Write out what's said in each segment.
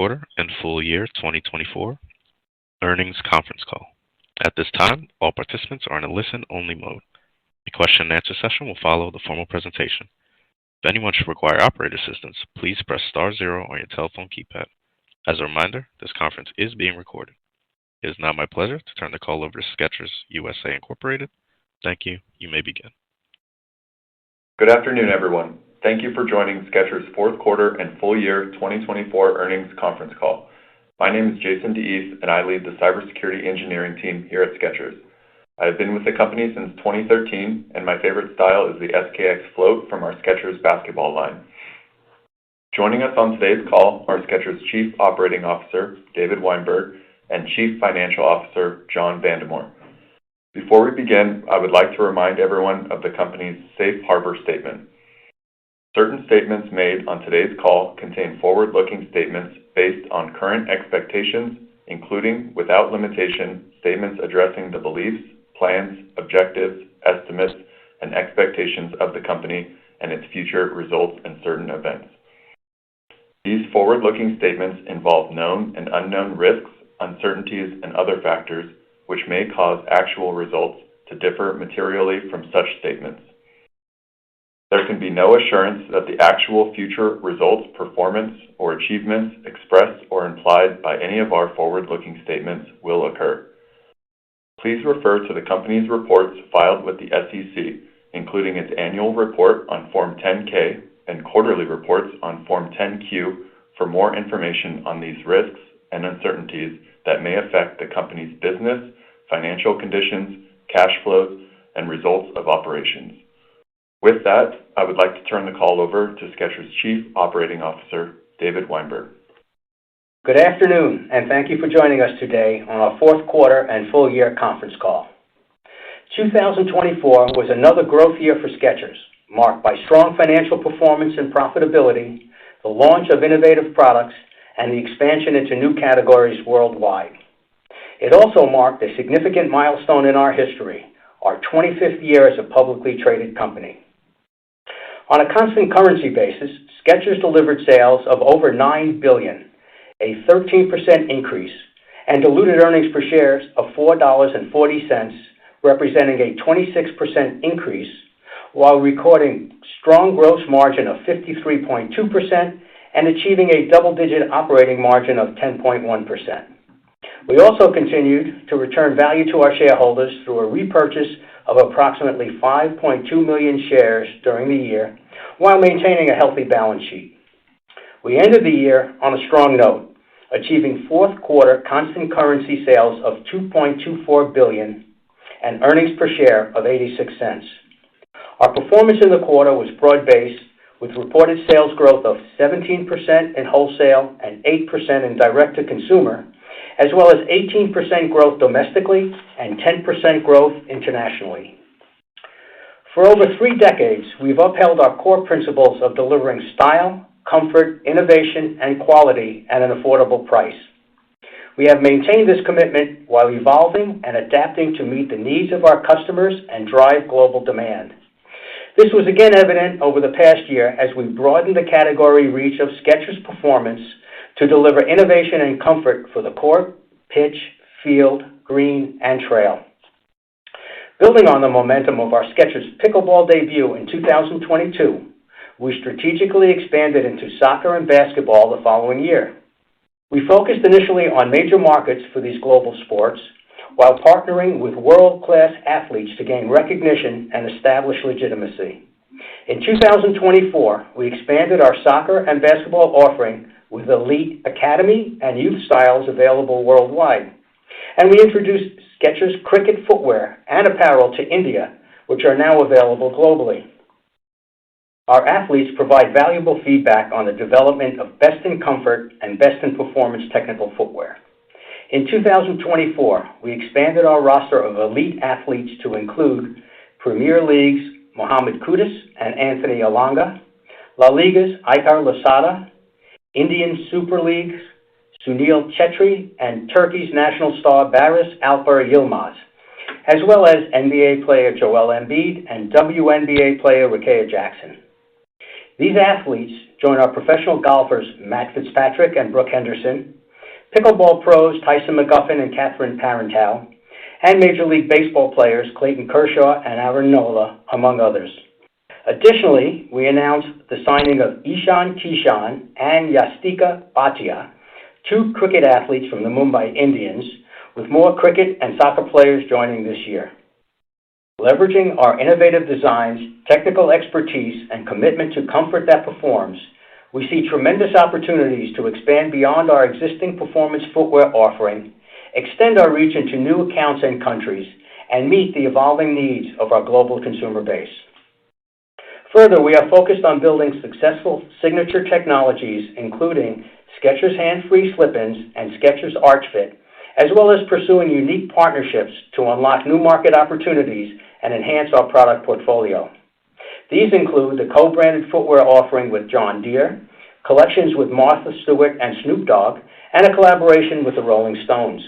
Quarter and full year 2024 earnings conference call. At this time, all participants are in a listen-only mode. A question-and-answer session will follow the formal presentation. If anyone should require operator assistance, please press star zero on your telephone keypad. As a reminder, this conference is being recorded. It is now my pleasure to turn the call over to Skechers USA Incorporated. Thank you. You may begin. Good afternoon, everyone. Thank you for joining Skechers' fourth quarter and full year 2024 earnings conference call. My name is Jason DeEast, and I lead the cybersecurity engineering team here at Skechers. I have been with the company since 2013, and my favorite style is the SKX float from our Skechers basketball line. Joining us on today's call are Skechers' Chief Operating Officer, David Weinberg, and Chief Financial Officer, John Vandemore. Before we begin, I would like to remind everyone of the company's safe harbor statement. Certain statements made on today's call contain forward-looking statements based on current expectations, including, without limitation, statements addressing the beliefs, plans, objectives, estimates, and expectations of the company and its future results and certain events. These forward-looking statements involve known and unknown risks, uncertainties, and other factors which may cause actual results to differ materially from such statements. There can be no assurance that the actual future results, performance, or achievements expressed or implied by any of our forward-looking statements will occur. Please refer to the company's reports filed with the SEC, including its annual report on Form 10-K and quarterly reports on Form 10-Q, for more information on these risks and uncertainties that may affect the company's business, financial conditions, cash flows, and results of operations. With that, I would like to turn the call over to Skechers' Chief Operating Officer, David Weinberg. Good afternoon, and thank you for joining us today on our fourth quarter and full year conference call. 2024 was another growth year for Skechers, marked by strong financial performance and profitability, the launch of innovative products, and the expansion into new categories worldwide. It also marked a significant milestone in our history, our 25th year as a publicly traded company. On a constant currency basis, Skechers delivered sales of over $9 billion, a 13% increase, and diluted earnings per share of $4.40, representing a 26% increase, while recording strong gross margin of 53.2% and achieving a double-digit operating margin of 10.1%. We also continued to return value to our shareholders through a repurchase of approximately 5.2 million shares during the year, while maintaining a healthy balance sheet. We ended the year on a strong note, achieving fourth quarter constant currency sales of $2.24 billion and earnings per share of 86 cents. Our performance in the quarter was broad-based, with reported sales growth of 17% in wholesale and 8% in direct-to-consumer, as well as 18% growth domestically and 10% growth internationally. For over 3 decades, we've upheld our core principles of delivering style, comfort, innovation, and quality at an affordable price. We have maintained this commitment while evolving and adapting to meet the needs of our customers and drive global demand. This was again evident over the past year as we broadened the category reach of Skechers performance to deliver innovation and comfort for the court, pitch, field, green, and trail. Building on the momentum of our Skechers pickleball debut in 2022, we strategically expanded into soccer and basketball the following year. We focused initially on major markets for these global sports, while partnering with world-class athletes to gain recognition and establish legitimacy. In 2024, we expanded our soccer and basketball offering with elite academy and youth styles available worldwide. And we introduced Skechers cricket footwear and apparel to India, which are now available globally. Our athletes provide valuable feedback on the development of best-in-comfort and best-in-performance technical footwear. In 2024, we expanded our roster of elite athletes to include Premier League's Mohamed Kudus and Anthony Elanga, La Liga's Iker Lasada, Indian Super League's Sunil Chetri, and Turkey's national star Barış Alper Yilmaz, as well as NBA player Joel Embiid and WNBA player Rickea Jackson. These athletes join our professional golfers Matt Fitzpatrick and Brooke Henderson, pickleball pros Tyson McGuffin and Catherine Parenteau, and Major League Baseball players Clayton Kershaw and Aaron Nola, among others. Additionally, we announced the signing of Ishan Kishan and Yastika Bhatia, two cricket athletes from the Mumbai Indians, with more cricket and soccer players joining this year. Leveraging our innovative designs, technical expertise, and commitment to comfort that performs, we see tremendous opportunities to expand beyond our existing performance footwear offering, extend our reach into new accounts and countries, and meet the evolving needs of our global consumer base. Further, we are focused on building successful signature technologies, including Skechers Hand-Free Slip-ins and Skechers Arch Fit, as well as pursuing unique partnerships to unlock new market opportunities and enhance our product portfolio. These include the co-branded footwear offering with John Deere, collections with Martha Stewart and Snoop Dogg, and a collaboration with the Rolling Stones.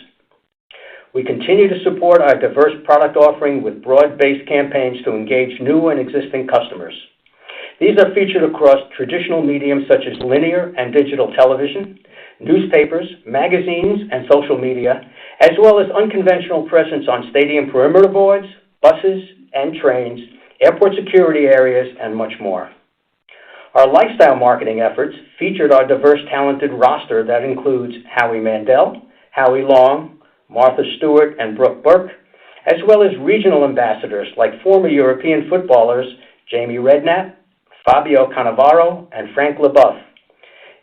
We continue to support our diverse product offering with broad-based campaigns to engage new and existing customers. These are featured across traditional mediums such as linear and digital television, newspapers, magazines, and social media, as well as unconventional presence on stadium perimeter boards, buses and trains, airport security areas, and much more. Our lifestyle marketing efforts featured our diverse talented roster that includes Howie Mandel, Howie Long, Martha Stewart, and Brooke Burke, as well as regional ambassadors like former European footballers Jamie Redknapp, Fabio Cannavaro, and Frank LaBeouf,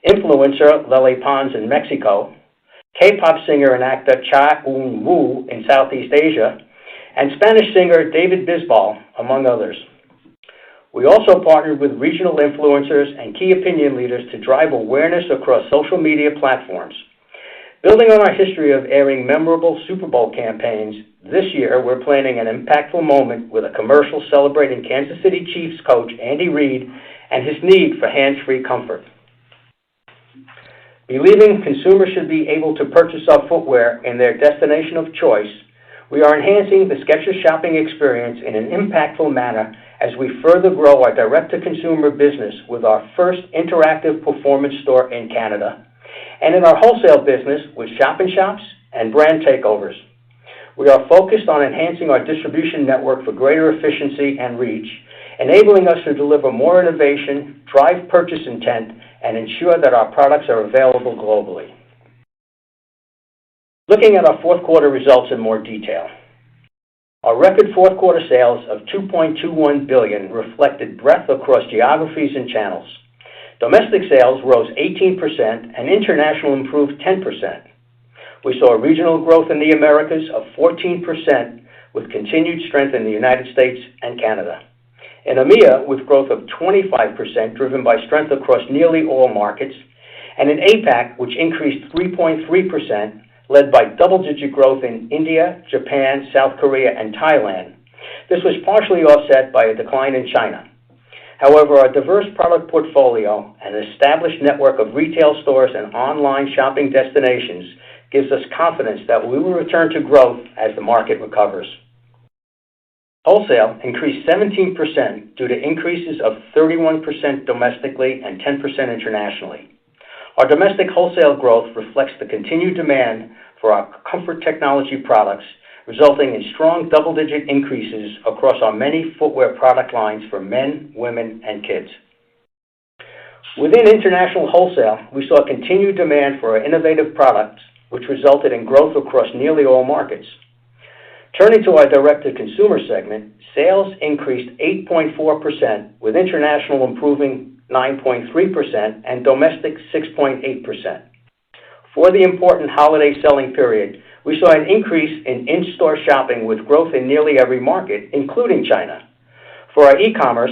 influencer Lele Pons in Mexico, K-pop singer and actor Cha Eun-woo in Southeast Asia, and Spanish singer David Bisbal, among others. We also partnered with regional influencers and key opinion leaders to drive awareness across social media platforms. Building on our history of airing memorable Super Bowl campaigns, this year we're planning an impactful moment with a commercial celebrating Kansas City Chiefs coach Andy Reid and his need for hands-free comfort. Believing consumers should be able to purchase our footwear in their destination of choice, we are enhancing the Skechers shopping experience in an impactful manner as we further grow our direct-to-consumer business with our first interactive performance store in Canada, and in our wholesale business with shop-in-shops and brand takeovers. We are focused on enhancing our distribution network for greater efficiency and reach, enabling us to deliver more innovation, drive purchase intent, and ensure that our products are available globally. Looking at our fourth quarter results in more detail. Our record fourth quarter sales of $2.21 billion reflected breadth across geographies and channels. Domestic sales rose 18% and international improved 10%. We saw regional growth in the Americas of 14% with continued strength in the United States and Canada. In EMEA, with growth of 25% driven by strength across nearly all markets, and in APAC, which increased 3.3%, led by double-digit growth in India, Japan, South Korea, and Thailand. This was partially offset by a decline in China. However, our diverse product portfolio and established network of retail stores and online shopping destinations gives us confidence that we will return to growth as the market recovers. Wholesale increased 17% due to increases of 31% domestically and 10% internationally. Our domestic wholesale growth reflects the continued demand for our comfort technology products, resulting in strong double-digit increases across our many footwear product lines for men, women, and kids. Within international wholesale, we saw continued demand for our innovative products, which resulted in growth across nearly all markets. Turning to our direct-to-consumer segment, sales increased 8.4%, with international improving 9.3% and domestic 6.8%. For the important holiday selling period, we saw an increase in in-store shopping with growth in nearly every market, including China. For our e-commerce,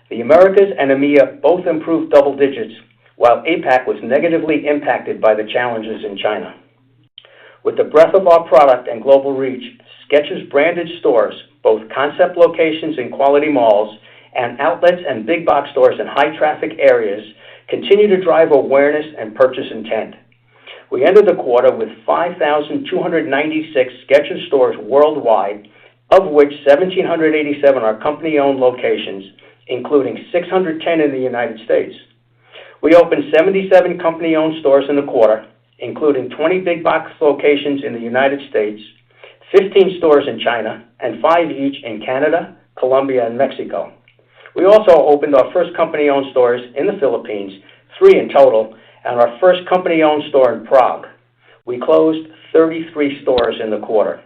the Americas and EMEA both improved double digits, while APAC was negatively impacted by the challenges in China. With the breadth of our product and global reach, Skechers branded stores, both concept locations in quality malls and outlets and big box stores in high traffic areas, continue to drive awareness and purchase intent. We ended the quarter with 5,296 Skechers stores worldwide, of which 1,787 are company-owned locations, including 610 in the United States. We opened 77 company-owned stores in the quarter, including 20 big box locations in the United States, 15 stores in China, and 5 each in Canada, Colombia, and Mexico. We also opened our first company-owned stores in the Philippines, 3 in total, and our first company-owned store in Prague. We closed 33 stores in the quarter.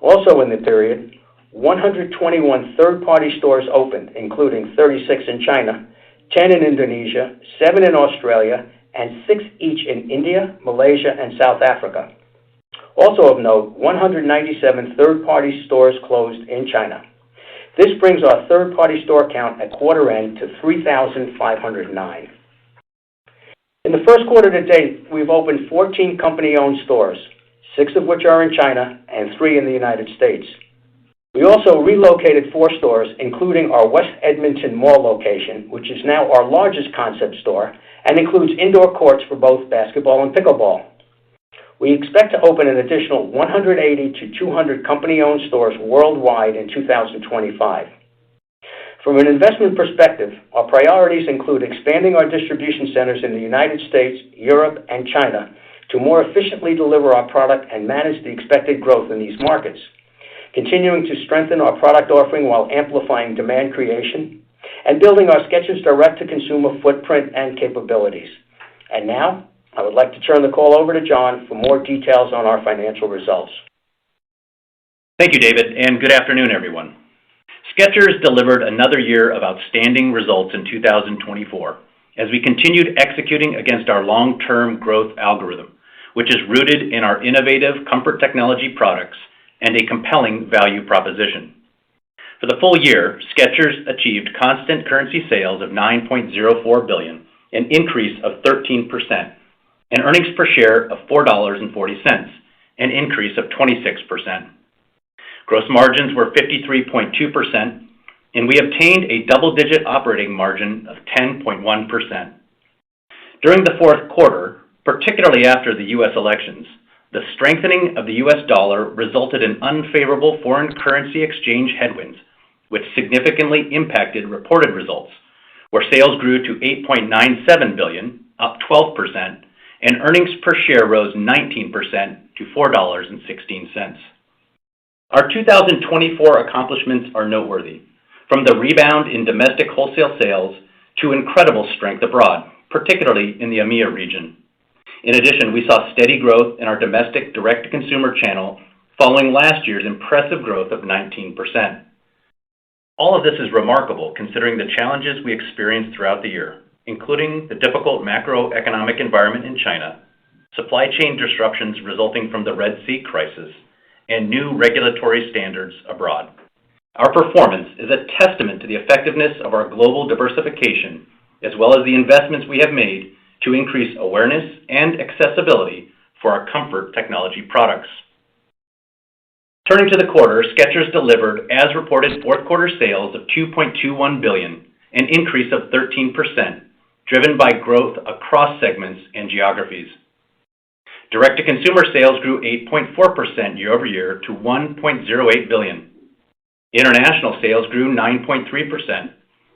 Also in the period, 121 third-party stores opened, including 36 in China, 10 in Indonesia, 7 in Australia, and 6 each in India, Malaysia, and South Africa. Also of note, 197 third-party stores closed in China. This brings our third-party store count at quarter end to 3,509. In the first quarter to date, we've opened 14 company-owned stores, 6 of which are in China and 3 in the United States. We also relocated 4 stores, including our West Edmonton Mall location, which is now our largest concept store and includes indoor courts for both basketball and pickleball. We expect to open an additional 180 to 200 company-owned stores worldwide in 2025. From an investment perspective, our priorities include expanding our distribution centers in the United States, Europe, and China to more efficiently deliver our product and manage the expected growth in these markets, continuing to strengthen our product offering while amplifying demand creation, and building our Skechers direct-to-consumer footprint and capabilities. And now, I would like to turn the call over to John for more details on our financial results. Thank you, David, and good afternoon, everyone. Skechers delivered another year of outstanding results in 2024 as we continued executing against our long-term growth algorithm, which is rooted in our innovative comfort technology products and a compelling value proposition. For the full year, Skechers achieved constant currency sales of $9.04 billion, an increase of 13%, and earnings per share of $4.40, an increase of 26%. Gross margins were 53.2%, and we obtained a double-digit operating margin of 10.1%. During the fourth quarter, particularly after the U.S. elections, the strengthening of the U.S. dollar resulted in unfavorable foreign currency exchange headwinds, which significantly impacted reported results, where sales grew to $8.97 billion, up 12%, and earnings per share rose 19% to $4.16. Our 2024 accomplishments are noteworthy, from the rebound in domestic wholesale sales to incredible strength abroad, particularly in the EMEA region. In addition, we saw steady growth in our domestic direct-to-consumer channel following last year's impressive growth of 19%. All of this is remarkable considering the challenges we experienced throughout the year, including the difficult macroeconomic environment in China, supply chain disruptions resulting from the Red Sea crisis, and new regulatory standards abroad. Our performance is a testament to the effectiveness of our global diversification, as well as the investments we have made to increase awareness and accessibility for our comfort technology products. Turning to the quarter, Skechers delivered as-reported fourth-quarter sales of $2.21 billion, an increase of 13%, driven by growth across segments and geographies. Direct-to-consumer sales grew 8.4% year-over-year to $1.08 billion. International sales grew 9.3%,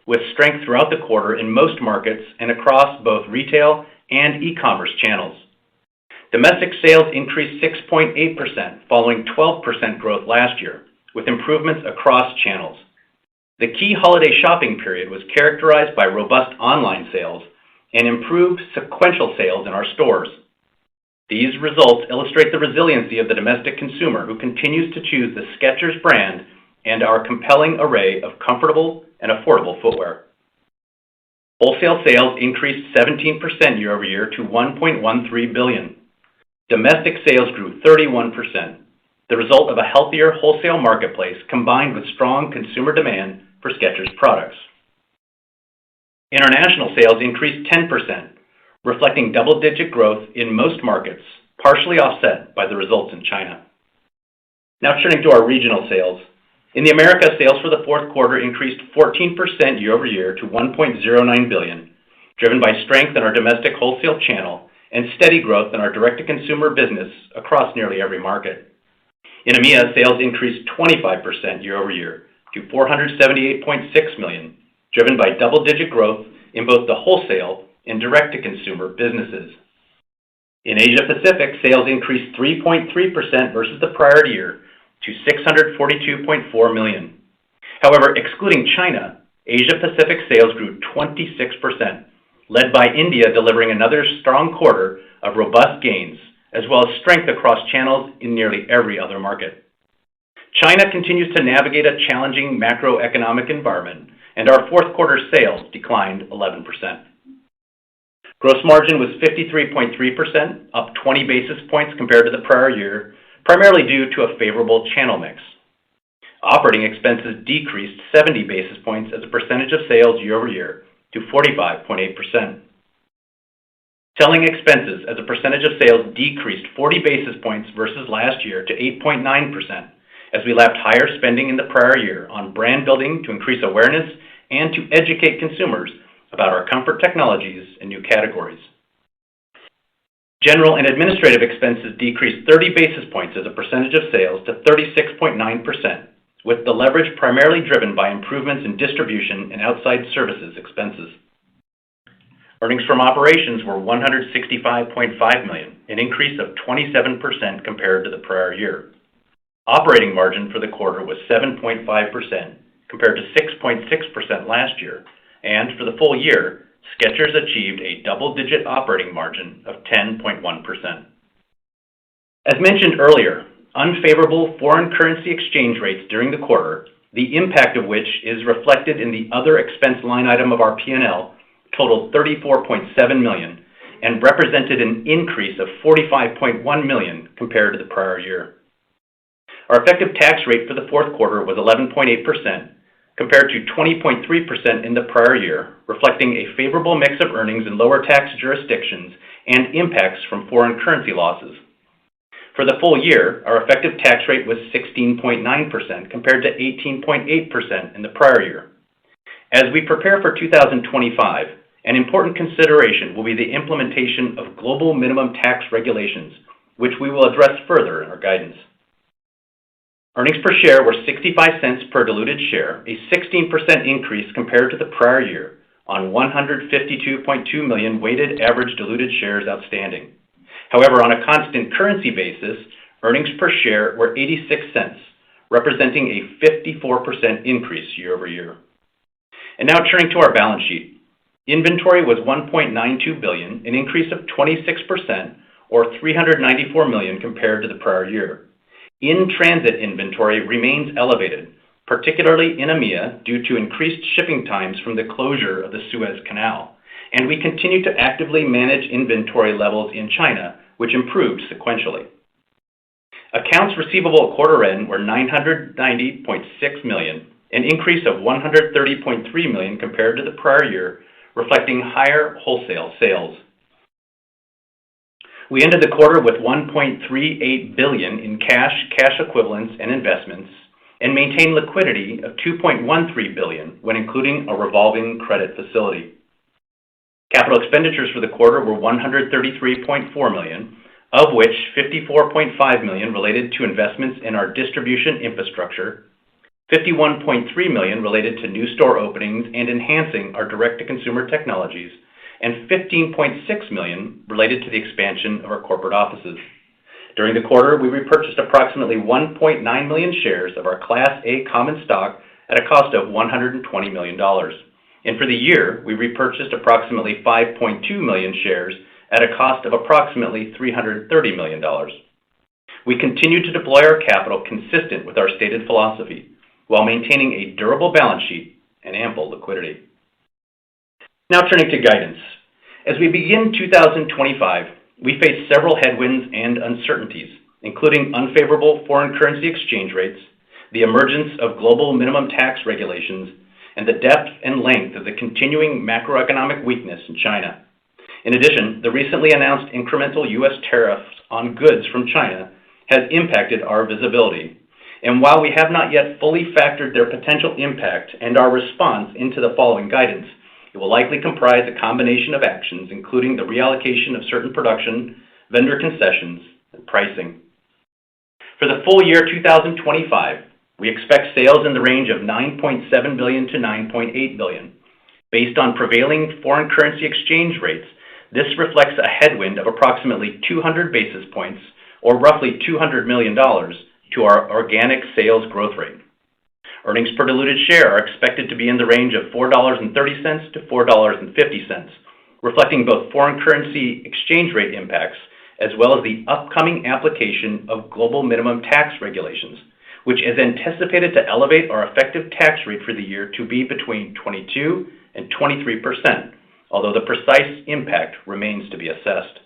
with strength throughout the quarter in most markets and across both retail and e-commerce channels. Domestic sales increased 6.8%, following 12% growth last year, with improvements across channels. The key holiday shopping period was characterized by robust online sales and improved sequential sales in our stores. These results illustrate the resiliency of the domestic consumer who continues to choose the Skechers brand and our compelling array of comfortable and affordable footwear. Wholesale sales increased 17% year-over-year to $1.13 billion. Domestic sales grew 31%, the result of a healthier wholesale marketplace combined with strong consumer demand for Skechers products. International sales increased 10%, reflecting double-digit growth in most markets, partially offset by the results in China. Now turning to our regional sales. In the Americas, sales for the fourth quarter increased 14% year-over-year to $1.09 billion, driven by strength in our domestic wholesale channel and steady growth in our direct-to-consumer business across nearly every market. In EMEA, sales increased 25% year-over-year to $478.6 million, driven by double-digit growth in both the wholesale in direct-to-consumer businesses. In Asia Pacific, sales increased 3.3% versus the prior year to $642.4 million. However, excluding China, Asia Pacific sales grew 26%, led by India delivering another strong quarter of robust gains, as well as strength across channels in nearly every other market. China continues to navigate a challenging macroeconomic environment, and our fourth quarter sales declined 11%. Gross margin was 53.3%, up 20 basis points compared to the prior year, primarily due to a favorable channel mix. Operating expenses decreased 70 basis points as a percentage of sales year-over-year to 45.8%. Selling expenses as a percentage of sales decreased 40 basis points versus last year to 8.9%, as we lapped higher spending in the prior year on brand building to increase awareness and to educate consumers about our comfort technologies and new categories. General and administrative expenses decreased 30 basis points as a percentage of sales to 36.9%, with the leverage primarily driven by improvements in distribution and outside services expenses. Earnings from operations were $165.5 million, an increase of 27% compared to the prior year. Operating margin for the quarter was 7.5% compared to 6.6% last year, and for the full year, Skechers achieved a double-digit operating margin of 10.1%. As mentioned earlier, unfavorable foreign currency exchange rates during the quarter, the impact of which is reflected in the other expense line item of our P&L, totaled $34.7 million and represented an increase of $45.1 million compared to the prior year. Our effective tax rate for the fourth quarter was 11.8%, compared to 20.3% in the prior year, reflecting a favorable mix of earnings in lower tax jurisdictions and impacts from foreign currency losses. For the full year, our effective tax rate was 16.9% compared to 18.8% in the prior year. As we prepare for 2025, an important consideration will be the implementation of global minimum tax regulations, which we will address further in our guidance. Earnings per share were 65 cents per diluted share, a 16% increase compared to the prior year on 152.2 million weighted average diluted shares outstanding. However, on a constant currency basis, earnings per share were 86 cents, representing a 54% increase year-over-year. And now turning to our balance sheet. Inventory was $1.92 billion, an increase of 26% or $394 million compared to the prior year. In-transit inventory remains elevated, particularly in EMEA, due to increased shipping times from the closure of the Suez Canal, and we continue to actively manage inventory levels in China, which improved sequentially. Accounts receivable at quarter end were $990.6 million, an increase of $130.3 million compared to the prior year, reflecting higher wholesale sales. We ended the quarter with $1.38 billion in cash, cash equivalents, and investments, and maintained liquidity of $2.13 billion when including a revolving credit facility. Capital expenditures for the quarter were $133.4 million, of which $54.5 million related to investments in our distribution infrastructure, $51.3 million related to new store openings and enhancing our direct-to-consumer technologies, and $15.6 million related to the expansion of our corporate offices. During the quarter, we repurchased approximately 1.9 million shares of our Class A common stock at a cost of $120 million. And for the year, we repurchased approximately 5.2 million shares at a cost of approximately $330 million. We continue to deploy our capital consistent with our stated philosophy, while maintaining a durable balance sheet and ample liquidity. Now turning to guidance. As we begin 2025, we face several headwinds and uncertainties, including unfavorable foreign currency exchange rates, the emergence of global minimum tax regulations, and the depth and length of the continuing macroeconomic weakness in China. In addition, the recently announced incremental U.S. tariffs on goods from China has impacted our visibility. And while we have not yet fully factored their potential impact and our response into the following guidance, it will likely comprise a combination of actions, including the reallocation of certain production, vendor concessions, and pricing. For the full year 2025, we expect sales in the range of $9.7 billion to $9.8 billion. Based on prevailing foreign currency exchange rates, this reflects a headwind of approximately 200 basis points, or roughly $200 million, to our organic sales growth rate. Earnings per diluted share are expected to be in the range of $4.30 to $4.50, reflecting both foreign currency exchange rate impacts as well as the upcoming application of global minimum tax regulations, which is anticipated to elevate our effective tax rate for the year to be between 22% and 23%, although the precise impact remains to be assessed.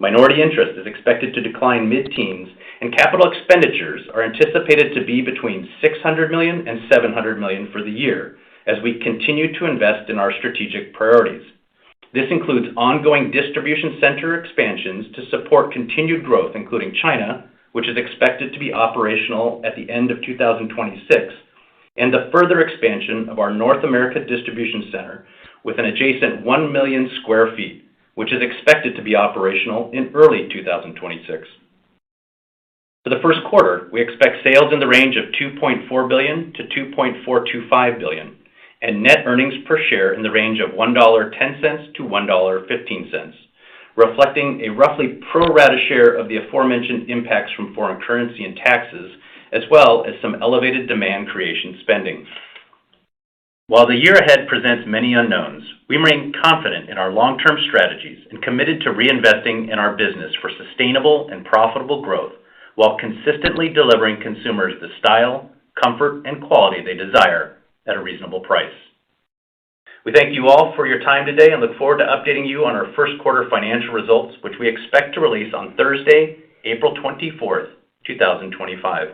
Minority interest is expected to decline mid-teens, and capital expenditures are anticipated to be between $600 million and $700 million for the year as we continue to invest in our strategic priorities. This includes ongoing distribution center expansions to support continued growth, including China, which is expected to be operational at the end of 2026, and the further expansion of our North America distribution center with an adjacent 1 million square feet, which is expected to be operational in early 2026. For the first quarter, we expect sales in the range of $2.4 billion to $2.425 billion, and net earnings per share in the range of $1.10 to $1.15, reflecting a roughly pro rata share of the aforementioned impacts from foreign currency and taxes, as well as some elevated demand creation spending. While the year ahead presents many unknowns, we remain confident in our long-term strategies and committed to reinvesting in our business for sustainable and profitable growth while consistently delivering consumers the style, comfort, and quality they desire at a reasonable price. We thank you all for your time today and look forward to updating you on our first quarter financial results, which we expect to release on Thursday, April 24th, 2025.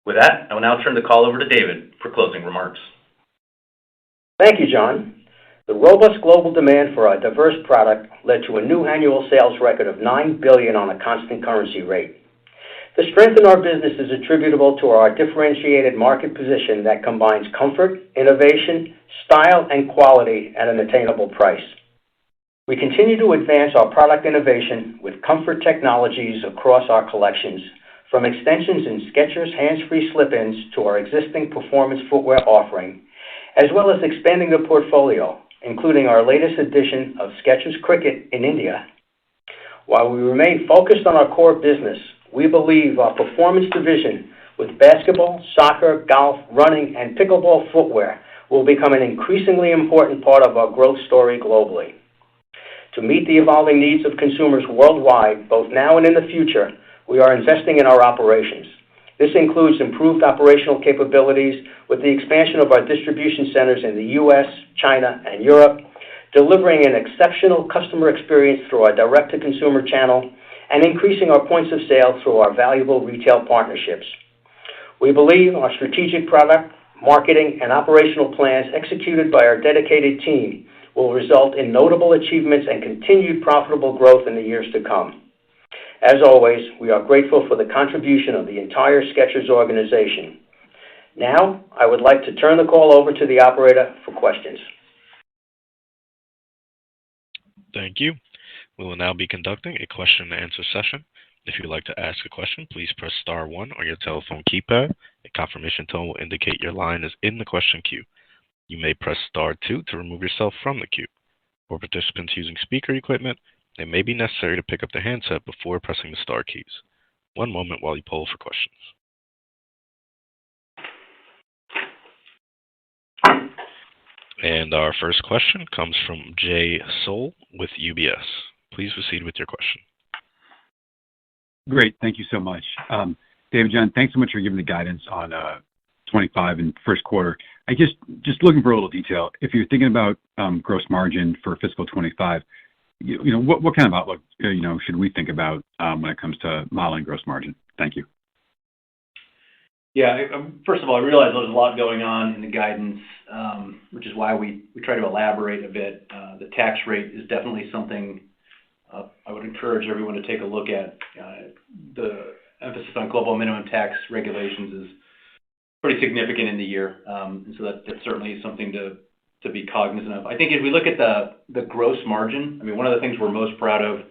With that, I will now turn the call over to David for closing remarks. Thank you, John. The robust global demand for our diverse product led to a new annual sales record of $9 billion on a constant currency rate. The strength in our business is attributable to our differentiated market position that combines comfort, innovation, style, and quality at an attainable price. We continue to advance our product innovation with comfort technologies across our collections, from extensions in Skechers hands-free slip-ins to our existing performance footwear offering, as well as expanding the portfolio, including our latest edition of Skechers Cricket in India. While we remain focused on our core business, we believe our performance division with basketball, soccer, golf, running, and pickleball footwear will become an increasingly important part of our growth story globally. To meet the evolving needs of consumers worldwide, both now and in the future, we are investing in our operations. This includes improved operational capabilities with the expansion of our distribution centers in the U.S., China, and Europe, delivering an exceptional customer experience through our direct-to-consumer channel, and increasing our points of sale through our valuable retail partnerships. We believe our strategic product, marketing, and operational plans executed by our dedicated team will result in notable achievements and continued profitable growth in the years to come. As always, we are grateful for the contribution of the entire Skechers organization. Now, I would like to turn the call over to the operator for questions. Thank you. We will now be conducting a question and answer session. If you would like to ask a question, please press star 1 on your telephone keypad. A confirmation tone will indicate your line is in the question queue. You may press star 2 to remove yourself from the queue. For participants using speaker equipment, it may be necessary to pick up the handset before pressing the star keys. One moment while you poll for questions. And our first question comes from Jay Sole with UBS. Please proceed with your question. Great. Thank you so much. David, John, thanks so much for giving the guidance on 25 and first quarter. I just looking for a little detail. If you're thinking about gross margin for fiscal 25, what kind of outlook should we think about when it comes to modeling gross margin? Thank you. Yeah, first of all, I realize there's a lot going on in the guidance, which is why we try to elaborate a bit. The tax rate is definitely something I would encourage everyone to take a look at. The emphasis on global minimum tax regulations is pretty significant in the year, and so that's certainly something to be cognizant of. I think if we look at the gross margin, I mean, one of the things we're most proud of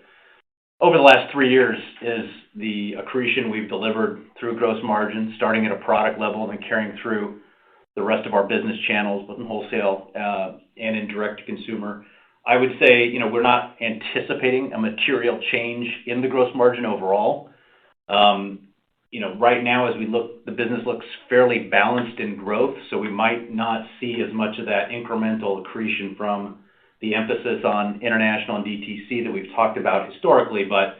over the last 3 years is the accretion we've delivered through gross margin, starting at a product level and carrying through the rest of our business channels, both in wholesale and in direct-to-consumer. I would say, we're not anticipating a material change in the gross margin overall. Right now, as we look, the business looks fairly balanced in growth, so we might not see as much of that incremental accretion from the emphasis on international and DTC that we've talked about historically, but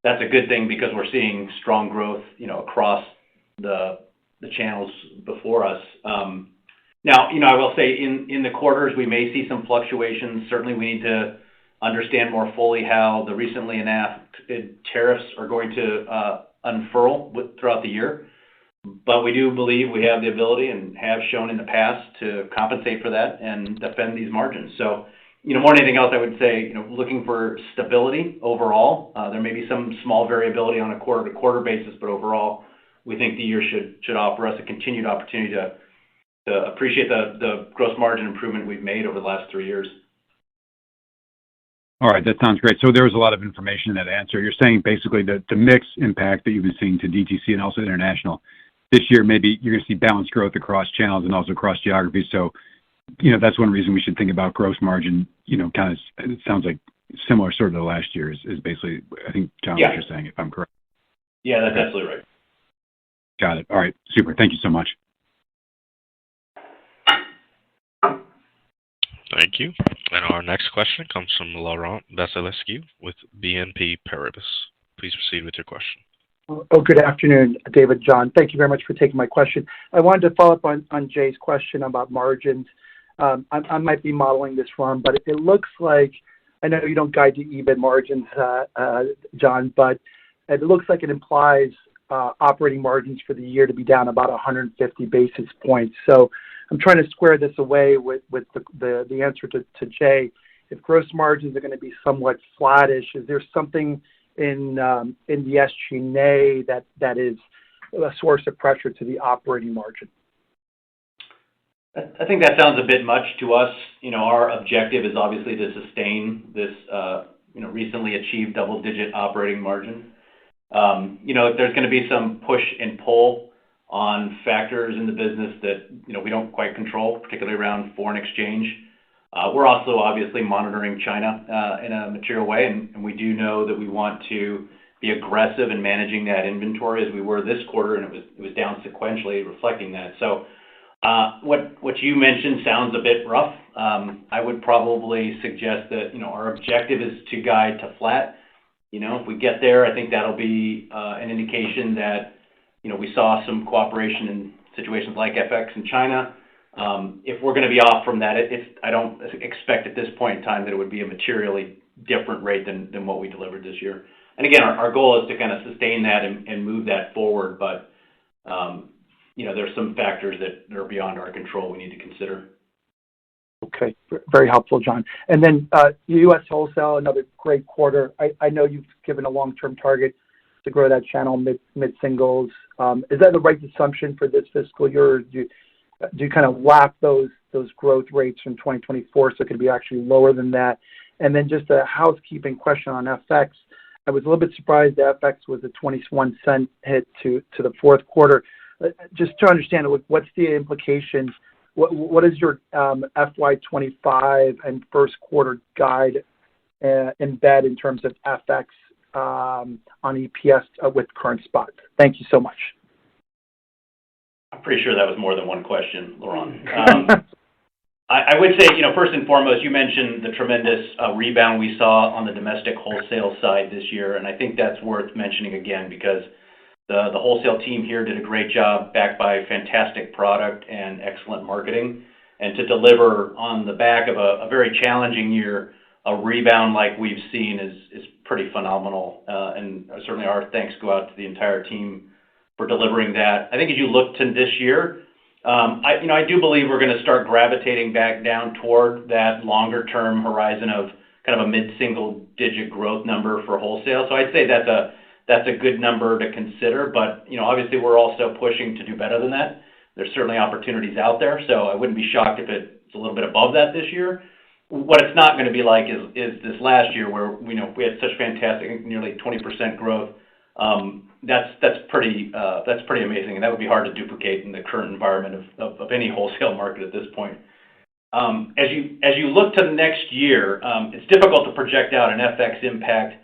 that's a good thing because we're seeing strong growth, across the channels before us. Now, I will say in the quarters, we may see some fluctuations. Certainly, we need to understand more fully how the recently enacted tariffs are going to unfurl throughout the year. But we do believe we have the ability and have shown in the past to compensate for that and defend these margins. So, more than anything else, I would say, looking for stability overall. There may be some small variability on a quarter-to-quarter basis, but overall, we think the year should offer us a continued opportunity to appreciate the gross margin improvement we've made over the last 3 years. All right, that sounds great. So there was a lot of information in that answer. You're saying basically that the mix impact that you've been seeing to DTC and also international this year, maybe you're going to see balanced growth across channels and also across geographies. So, that's one reason we should think about gross margin, kind of, it sounds like similar sort of to last year is basically, I think, John, what you're saying, if I'm correct. Yeah, that's absolutely right. Got it. All right, super. Thank you so much. Thank you. And our next question comes from Laurent Vasilescu with BNP Paribas. Please proceed with your question. Oh, good afternoon, David, John. Thank you very much for taking my question. I wanted to follow up on Jay's question about margins. I might be modeling this wrong, but it looks like, I know you don't guide to EBIT margins, John, but it looks like it implies operating margins for the year to be down about 150 basis points. So I'm trying to square this away with the answer to Jay. If gross margins are going to be somewhat flattish, is there something in the SG&A that is a source of pressure to the operating margin? I think that sounds a bit much to us. Our objective is obviously to sustain this, recently achieved double-digit operating margin. There's going to be some push and pull on factors in the business that, we don't quite control, particularly around foreign exchange. We're also obviously monitoring China in a material way, and we do know that we want to be aggressive in managing that inventory as we were this quarter, and it was down sequentially, reflecting that. So what you mentioned sounds a bit rough. I would probably suggest that, our objective is to guide to flat. If we get there, I think that'll be an indication that, we saw some cooperation in situations like FX in China. If we're going to be off from that, I don't expect at this point in time that it would be a materially different rate than what we delivered this year. And again, our goal is to kind of sustain that and move that forward. But, there's some factors that are beyond our control we need to consider. Okay, very helpful, John. And then U.S. wholesale, another great quarter. I know you've given a long-term target to grow that channel mid-singles. Is that the right assumption for this fiscal year? Or do you kind of lap those growth rates from 2024, so it could be actually lower than that? And then just a housekeeping question on FX. I was a little bit surprised that FX was a 21-cent hit to the fourth quarter. Just to understand, what's the implication? What is your FY25 and first quarter guide embed in terms of FX on EPS with current spot? Thank you so much. I'm pretty sure that was more than one question, Laurent. I would say, first and foremost, you mentioned the tremendous rebound we saw on the domestic wholesale side this year, and I think that's worth mentioning again because the wholesale team here did a great job, backed by fantastic product and excellent marketing, and to deliver on the back of a very challenging year, a rebound like we've seen is pretty phenomenal, and certainly our thanks go out to the entire team for delivering that. I think as you look to this year, I do believe we're going to start gravitating back down toward that longer-term horizon of kind of a mid-single-digit growth number for wholesale. So I'd say that's a good number to consider, but obviously we're also pushing to do better than that. There's certainly opportunities out there, so I wouldn't be shocked if it's a little bit above that this year. What it's not going to be like is this last year where we had such fantastic, nearly 20% growth That's pretty amazing, and that would be hard to duplicate in the current environment of any wholesale market at this point. As you look to next year, it's difficult to project out an FX impact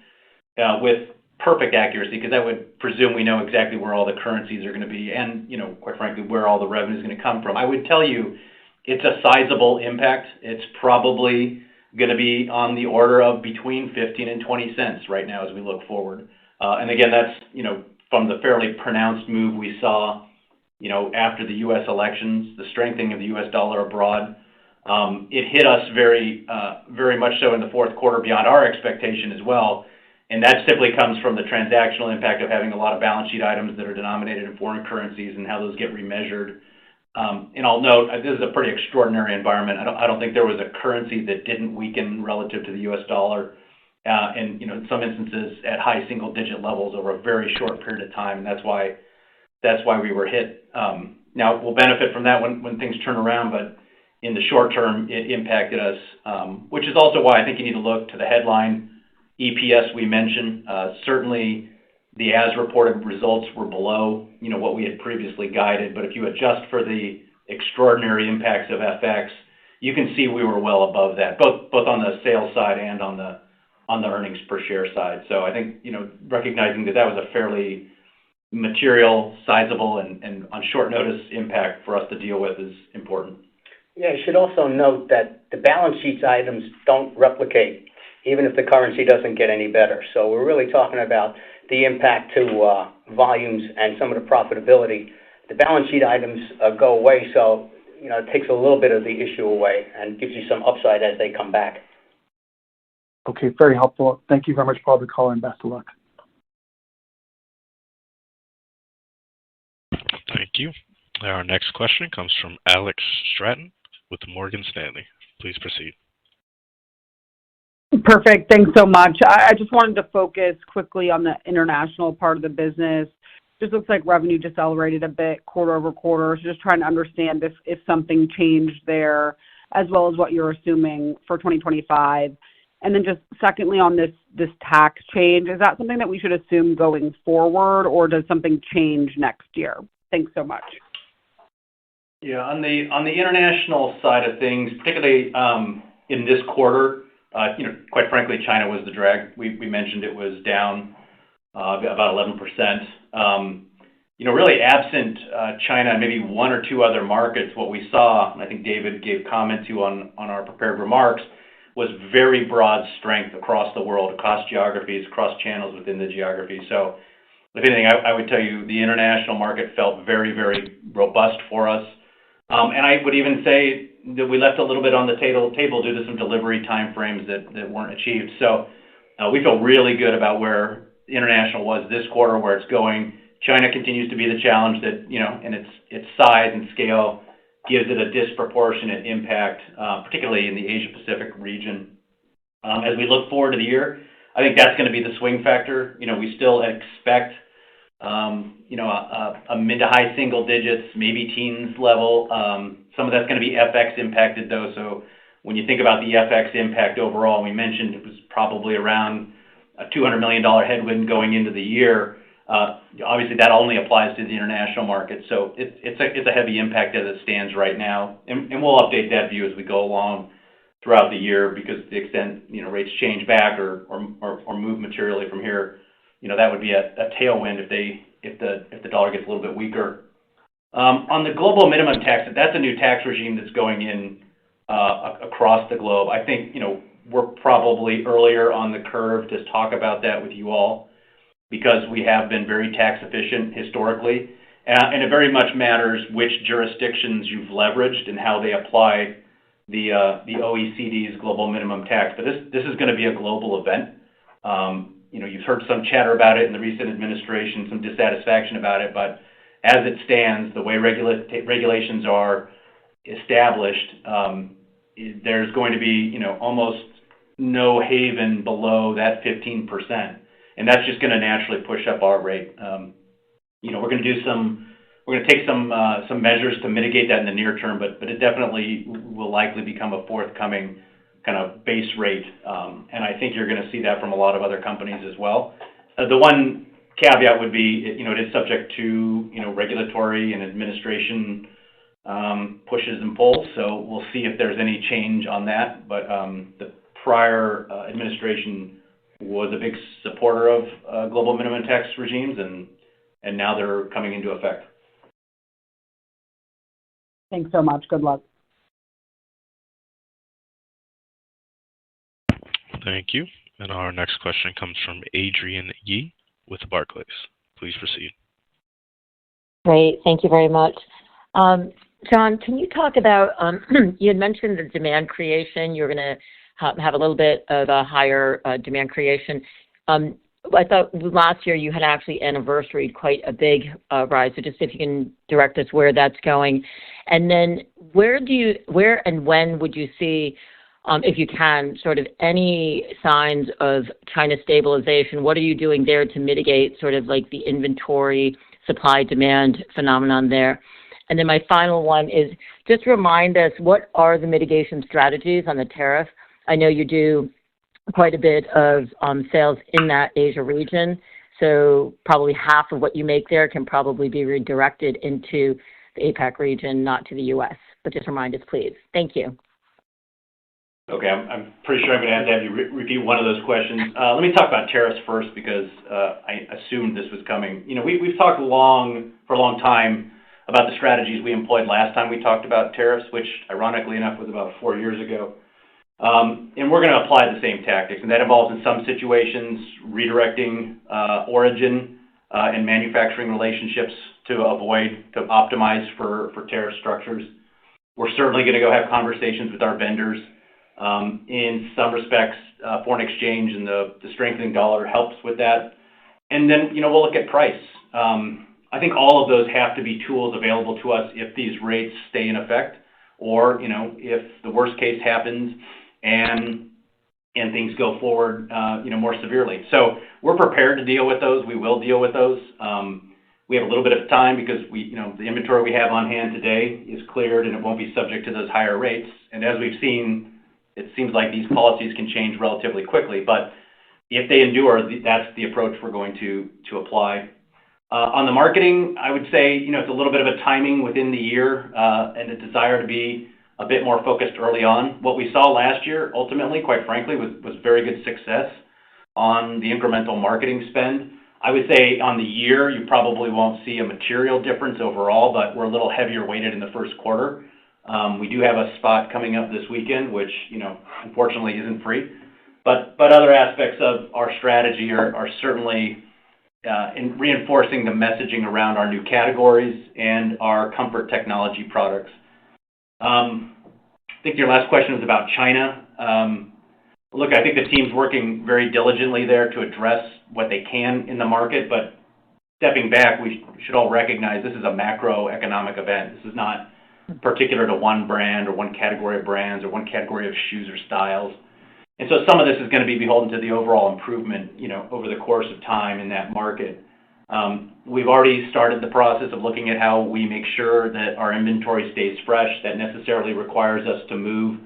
with perfect accuracy, because that would presume we know exactly where all the currencies are going to be and, quite frankly, where all the revenue is going to come from. I would tell you it's a sizable impact. It's probably going to be on the order of between 15 and 20 cents right now as we look forward. And again, that's, from the fairly pronounced move we saw, after the U.S. elections, the strengthening of the U.S. dollar abroad. It hit us very much so in the fourth quarter beyond our expectation as well. And that simply comes from the transactional impact of having a lot of balance sheet items that are denominated in foreign currencies and how those get remeasured. And I'll note, this is a pretty extraordinary environment. I don't think there was a currency that didn't weaken relative to the U.S. dollar, and in some instances at high single-digit levels over a very short period of time. And that's why we were hit. Now we'll benefit from that when things turn around, but in the short term, it impacted us, which is also why I think you need to look to the headline EPS we mentioned. Certainly, the as-reported results were below, what we had previously guided. But if you adjust for the extraordinary impacts of FX, you can see we were well above that, both on the sales side and on the earnings per share side. So I think, recognizing that was a fairly material, sizable, and on short notice impact for us to deal with is important. Yeah, you should also note that the balance sheet items don't replicate, even if the currency doesn't get any better. So we're really talking about the impact to volumes and some of the profitability. The balance sheet items go away, so it takes a little bit of the issue away and gives you some upside as they come back. Okay, very helpful. Thank you very much for all the call and best of luck. Thank you. Our next question comes from Alex Stratton with Morgan Stanley. Please proceed. Perfect. Thanks so much. I just wanted to focus quickly on the international part of the business. Just looks like revenue decelerated a bit quarter over quarter. So just trying to understand if something changed there, as well as what you're assuming for 2025. And then just secondly on this tax change, is that something that we should assume going forward, or does something change next year? Thanks so much. Yeah, on the international side of things, particularly in this quarter, quite frankly, China was the drag. We mentioned it was down about 11%. Really absent China and maybe one or two other markets, what we saw, and I think David gave comment to on our prepared remarks, was very broad strength across the world, across geographies, across channels within the geography. So if anything, I would tell you the international market felt very, very robust for us. And I would even say that we left a little bit on the table due to some delivery timeframes that weren't achieved. So we feel really good about where international was this quarter, where it's going. China continues to be the challenge that, and its size and scale gives it a disproportionate impact, particularly in the Asia-Pacific region. As we look forward to the year, I think that's going to be the swing factor. We still expect, a mid to high single digits, maybe teens level. Some of that's going to be FX impacted, though. So when you think about the FX impact overall, we mentioned it was probably around a $200 million headwind going into the year. Obviously, that only applies to the international market. So it's a heavy impact as it stands right now. And we'll update that view as we go along throughout the year, because to the extent, rates change back or move materially from here, that would be a tailwind if the dollar gets a little bit weaker. On the global minimum tax, that's a new tax regime that's going in across the globe. I think, we're probably earlier on the curve to talk about that with you all, because we have been very tax efficient historically. And it very much matters which jurisdictions you've leveraged and how they apply the OECD's global minimum tax. But this is going to be a global event. You've heard some chatter about it in the recent administration, some dissatisfaction about it. But as it stands, the way regulations are established, there's going to be, almost no haven below that 15%. And that's just going to naturally push up our rate. We're going to take some measures to mitigate that in the near term, but it definitely will likely become a forthcoming kind of base rate. And I think you're going to see that from a lot of other companies as well. The one caveat would be, it is subject to, regulatory and administration pushes and pulls. So we'll see if there's any change on that. But the prior administration was a big supporter of global minimum tax regimes, and now they're coming into effect. Thanks so much. Good luck. Thank you. And our next question comes from Adrienne Yee with Barclays. Please proceed. Great. Thank you very much. John, can you talk about, you had mentioned the demand creation. You're going to have a little bit of a higher demand creation. I thought last year you had actually anniversaried quite a big rise. So just if you can direct us where that's going. And then where and when would you see, if you can, sort of any signs of China stabilization? What are you doing there to mitigate sort of like the inventory supply-demand phenomenon there? And then my final one is just remind us, what are the mitigation strategies on the tariff? I know you do quite a bit of sales in that Asia region, so probably half of what you make there can probably be redirected into the APAC region, not to the U.S. But just remind us, please. Thank you. Okay, I'm pretty sure I'm going to have you repeat one of those questions. Let me talk about tariffs first because I assumed this was coming. We've talked for a long time about the strategies we employed last time we talked about tariffs, which ironically enough was about 4 years ago. And we're going to apply the same tactics, and that involves in some situations redirecting origin and manufacturing relationships to optimize for tariff structures. We're certainly going to go have conversations with our vendors. In some respects, foreign exchange and the strengthening dollar helps with that. And then, we'll look at price. I think all of those have to be tools available to us if these rates stay in effect, or, if the worst case happens and things go forward, more severely. So we're prepared to deal with those. We will deal with those. We have a little bit of time because the inventory we have on hand today is cleared and it won't be subject to those higher rates. And as we've seen, it seems like these policies can change relatively quickly. But if they endure, that's the approach we're going to apply. On the marketing, I would say, it's a little bit of a timing within the year and a desire to be a bit more focused early on. What we saw last year, ultimately, quite frankly, was very good success on the incremental marketing spend. I would say on the year, you probably won't see a material difference overall, but we're a little heavier weighted in the first quarter. We do have a spot coming up this weekend, which, unfortunately isn't free. But other aspects of our strategy are certainly in reinforcing the messaging around our new categories and our comfort technology products. I think your last question was about China. Look, I think the team's working very diligently there to address what they can in the market, but stepping back, we should all recognize this is a macroeconomic event. This is not particular to one brand or one category of brands or one category of shoes or styles. And so some of this is going to be beholden to the overall improvement, over the course of time in that market. We've already started the process of looking at how we make sure that our inventory stays fresh. That necessarily requires us to move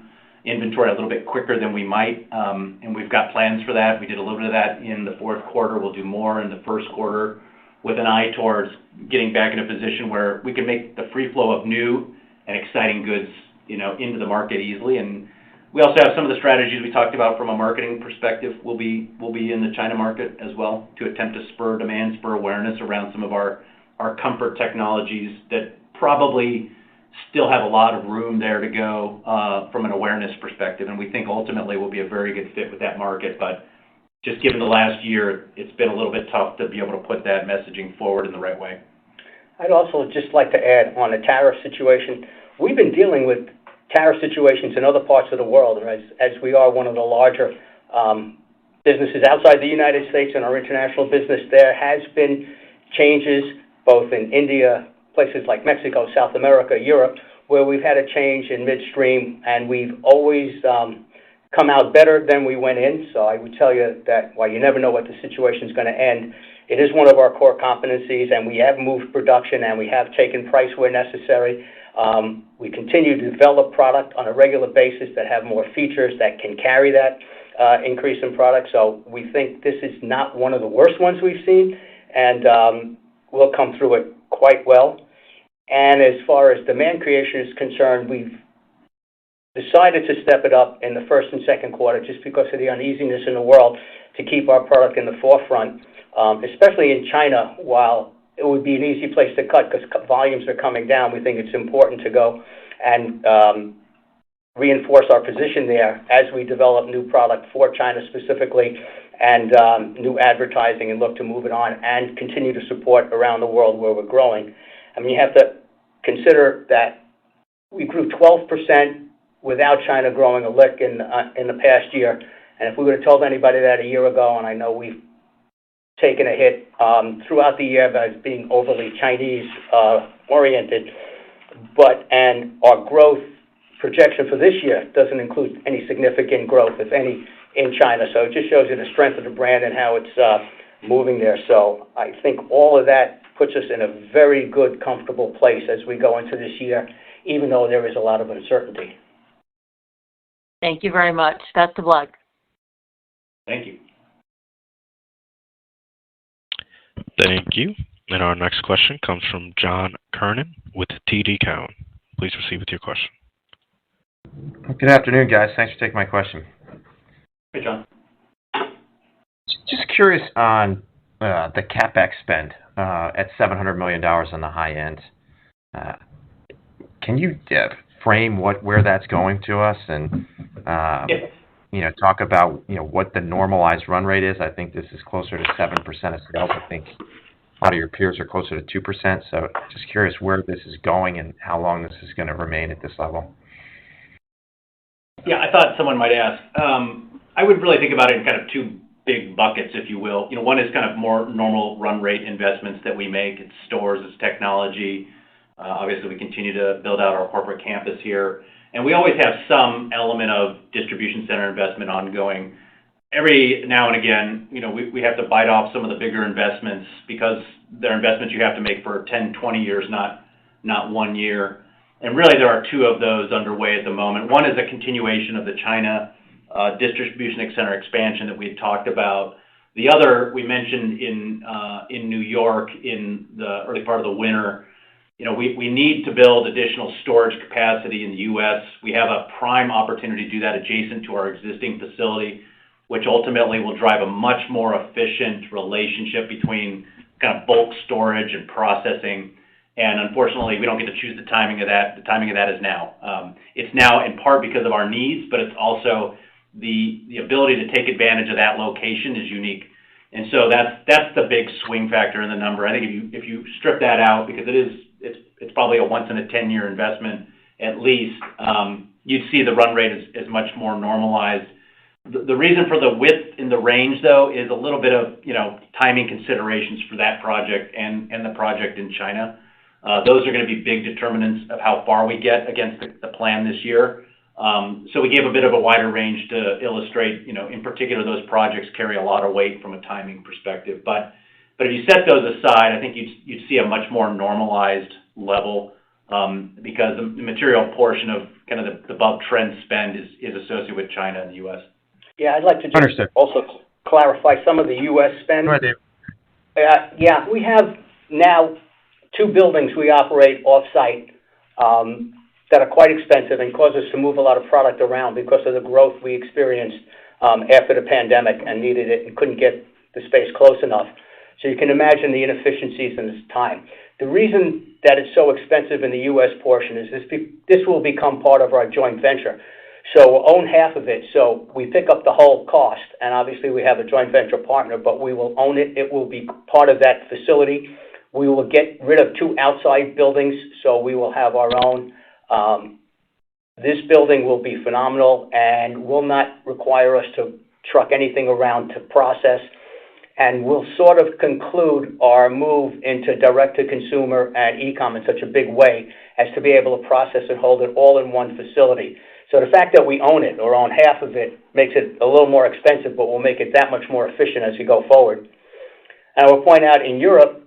inventory a little bit quicker than we might, and we've got plans for that. We did a little bit of that in the fourth quarter. We'll do more in the first quarter with an eye towards getting back in a position where we can make the free flow of new and exciting goods, into the market easily. And we also have some of the strategies we talked about from a marketing perspective will be in the China market as well to attempt to spur demand, spur awareness around some of our comfort technologies that probably still have a lot of room there to go from an awareness perspective. And we think ultimately will be a very good fit with that market. But just given the last year, it's been a little bit tough to be able to put that messaging forward in the right way. I'd also just like to add on the tariff situation. We've been dealing with tariff situations in other parts of the world, as we are one of the larger businesses outside the United States and our international business. There has been changes both in India, places like Mexico, South America, Europe, where we've had a change in midstream, and we've always come out better than we went in. So I would tell you that while you never know what the situation is going to end, it is one of our core competencies, and we have moved production, and we have taken price where necessary. We continue to develop product on a regular basis that have more features that can carry that increase in product. So we think this is not one of the worst ones we've seen, and we'll come through it quite well. And as far as demand creation is concerned, we've decided to step it up in the first and second quarter just because of the uneasiness in the world to keep our product in the forefront, especially in China. While it would be an easy place to cut because volumes are coming down, we think it's important to go and reinforce our position there as we develop new product for China specifically and new advertising and look to move it on and continue to support around the world where we're growing. I mean, you have to consider that we grew 12% without China growing a lick in the past year. And if we would have told anybody that a year ago, and I know we've taken a hit throughout the year by being overly Chinese oriented, and our growth projection for this year doesn't include any significant growth, if any, in China. So it just shows you the strength of the brand and how it's moving there. So I think all of that puts us in a very good, comfortable place as we go into this year, even though there is a lot of uncertainty. Thank you very much. Best of luck. Thank you. Thank you. And our next question comes from John Kernan with TD Cowen. Please proceed with your question. Good afternoon, guys. Thanks for taking my question. Hey, John. Just curious on the CapEx spend at $700 million on the high end. Can you frame where that's going to us and talk about what the normalized run rate is? I think this is closer to 7% of sales. I think a lot of your peers are closer to 2%. So just curious where this is going and how long this is going to remain at this level. Yeah, I thought someone might ask. I would really think about it in kind of two big buckets, if you will. One is kind of more normal run rate investments that we make. It's stores, it's technology. Obviously, we continue to build out our corporate campus here. And we always have some element of distribution center investment ongoing. Every now and again, we have to bite off some of the bigger investments because they're investments you have to make for 10, 20 years, not 1 year. And really, there are two of those underway at the moment. One is a continuation of the China distribution center expansion that we had talked about. The other we mentioned in New York in the early part of the winter. We need to build additional storage capacity in the U.S. We have a prime opportunity to do that adjacent to our existing facility, which ultimately will drive a much more efficient relationship between kind of bulk storage and processing. And unfortunately, we don't get to choose the timing of that. The timing of that is now. It's now in part because of our needs, but it's also the ability to take advantage of that location is unique. And so that's the big swing factor in the number. I think if you strip that out, because it's probably a once in a 10-year investment at least, you'd see the run rate is much more normalized. The reason for the width in the range, though, is a little bit of timing considerations for that project and the project in China. Those are going to be big determinants of how far we get against the plan this year. So we gave a bit of a wider range to illustrate, in particular, those projects carry a lot of weight from a timing perspective. But if you set those aside, I think you'd see a much more normalized level because the material portion of kind of the above trend spend is associated with China and the U.S. Yeah, I'd like to just also clarify some of the U.S. spend. Go ahead, Dave. Yeah, we have now 2 buildings we operate off-site that are quite expensive and cause us to move a lot of product around because of the growth we experienced after the pandemic and needed it and couldn't get the space close enough. So you can imagine the inefficiencies in this time. The reason that it's so expensive in the U.S. portion is this will become part of our joint venture. So we'll own half of it. So we pick up the whole cost, and obviously we have a joint venture partner, but we will own it. It will be part of that facility. We will get rid of 2 outside buildings, so we will have our own. This building will be phenomenal and will not require us to truck anything around to process. And we'll sort of conclude our move into direct-to-consumer and e-com in such a big way as to be able to process and hold it all in one facility. So the fact that we own it or own half of it makes it a little more expensive, but will make it that much more efficient as we go forward. And I will point out in Europe,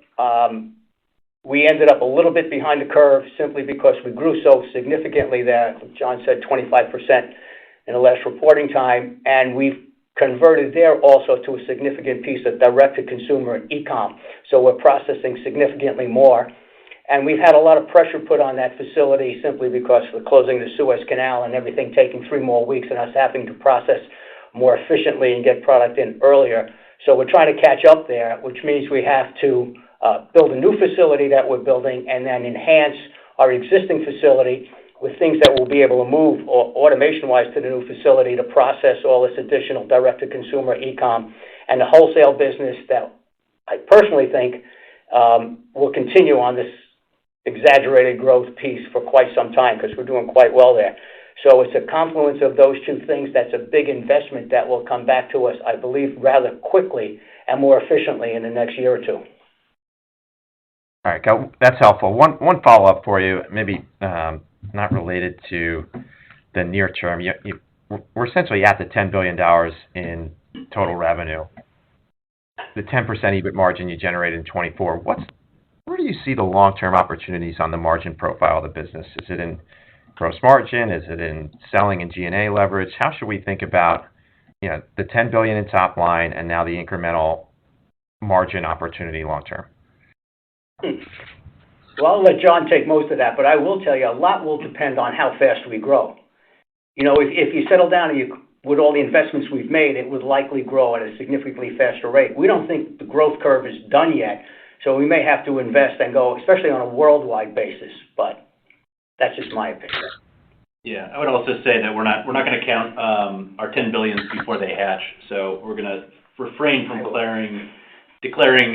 we ended up a little bit behind the curve simply because we grew so significantly there. John said 25% in the last reporting time, and we've converted there also to a significant piece of direct-to-consumer and e-com. So we're processing significantly more. And we've had a lot of pressure put on that facility simply because of the closing of the Suez Canal and everything taking 3 more weeks and us having to process more efficiently and get product in earlier. So we're trying to catch up there, which means we have to build a new facility that we're building and then enhance our existing facility with things that we'll be able to move automation-wise to the new facility to process all this additional direct-to-consumer e-com and the wholesale business that I personally think will continue on this exaggerated growth piece for quite some time because we're doing quite well there. So it's a confluence of those two things that's a big investment that will come back to us, I believe, rather quickly and more efficiently in the next year or two. All right, that's helpful. One follow-up for you, maybe not related to the near term. We're essentially at the $10 billion in total revenue. The 10% EBIT margin you generated in 24. Where do you see the long-term opportunities on the margin profile of the business? Is it in gross margin? Is it in selling and G&A leverage? How should we think about, the $10 billion in top line and now the incremental margin opportunity long term? Well, I'll let John take most of that, but I will tell you a lot will depend on how fast we grow. If you settle down and with all the investments we've made, it would likely grow at a significantly faster rate. We don't think the growth curve is done yet, so we may have to invest and go, especially on a worldwide basis, but that's just my opinion. Yeah, I would also say that we're not going to count our 10 billions before they hatch. So we're going to refrain from declaring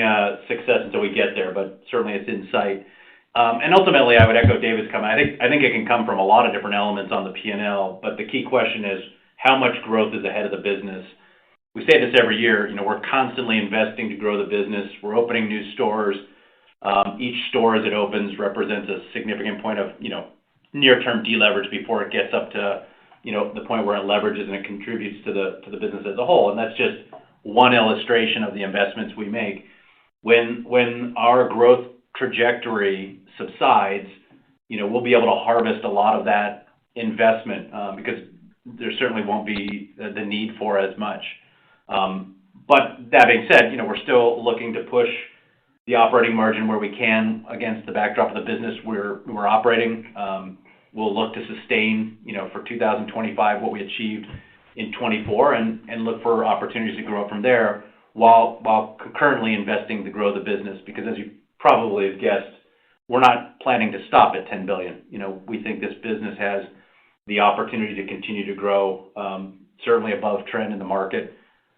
success until we get there, but certainly it's in sight. And ultimately, I would echo David's comment. I think it can come from a lot of different elements on the P&L, but the key question is how much growth is ahead of the business. We say this every year. We're constantly investing to grow the business. We're opening new stores. Each store as it opens represents a significant point of near-term deleverage before it gets up to the point where it leverages and it contributes to the business as a whole. And that's just one illustration of the investments we make. When our growth trajectory subsides, we'll be able to harvest a lot of that investment because there certainly won't be the need for as much. But that being said, we're still looking to push the operating margin where we can against the backdrop of the business we're operating. We'll look to sustain, for 2025, what we achieved in 24 and look for opportunities to grow from there while concurrently investing to grow the business. Because as you probably have guessed, we're not planning to stop at 10 billion. We think this business has the opportunity to continue to grow, certainly above trend in the market.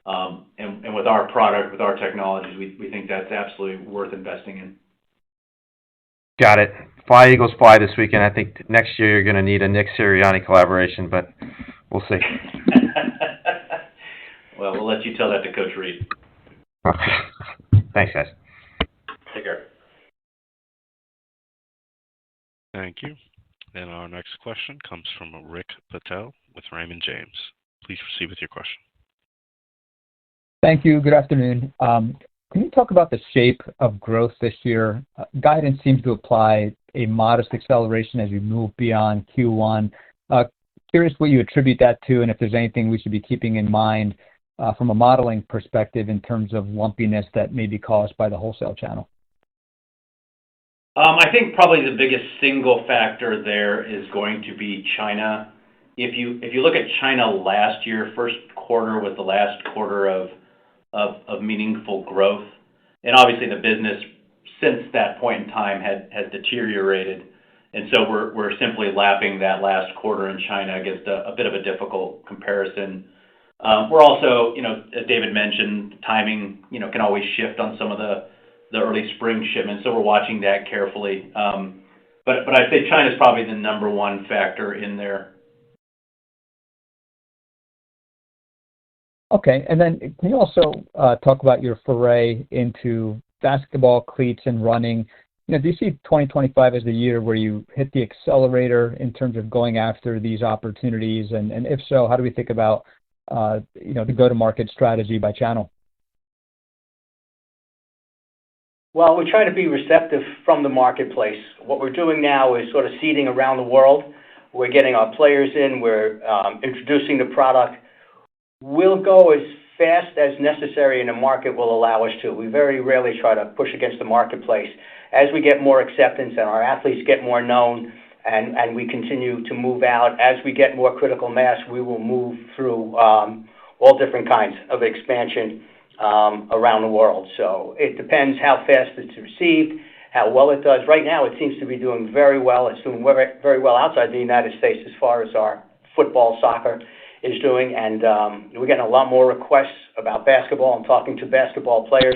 And with our product, with our technologies, we think that's absolutely worth investing in. Got it. Fly Eagles fly this weekend. I think next year you're going to need a Nick Sirianni collaboration, but we'll see. Well, we'll let you tell that to Coach Reed. Thanks, guys. Take care. Thank you. And our next question comes from Rick Patel with Raymond James. Please proceed with your question. Thank you. Good afternoon. Can you talk about the shape of growth this year? Guidance seems to apply a modest acceleration as we move beyond Q1. Curious what you attribute that to and if there's anything we should be keeping in mind from a modeling perspective in terms of lumpiness that may be caused by the wholesale channel. I think probably the biggest single factor there is going to be China. If you look at China last year, first quarter was the last quarter of meaningful growth. And obviously the business since that point in time has deteriorated. And so we're simply lapping that last quarter in China against a bit of a difficult comparison. We're also, as David mentioned, timing, can always shift on some of the early spring shipments. So we're watching that carefully. But I'd say China's probably the number one factor in there. Okay. And then can you also talk about your foray into basketball, cleats, and running? Do you see 2025 as the year where you hit the accelerator in terms of going after these opportunities? And if so, how do we think about, the go-to-market strategy by channel? Well, we try to be receptive from the marketplace. What we're doing now is sort of seeding around the world. We're getting our players in. We're introducing the product. we'll go as fast as necessary and the market will allow us to. We very rarely try to push against the marketplace. As we get more acceptance and our athletes get more known and we continue to move out, as we get more critical mass, we will move through all different kinds of expansion around the world. So it depends how fast it's received, how well it does. Right now, it seems to be doing very well. It's doing very well outside the United States as far as our football, soccer is doing, and we're getting a lot more requests about basketball. I'm talking to basketball players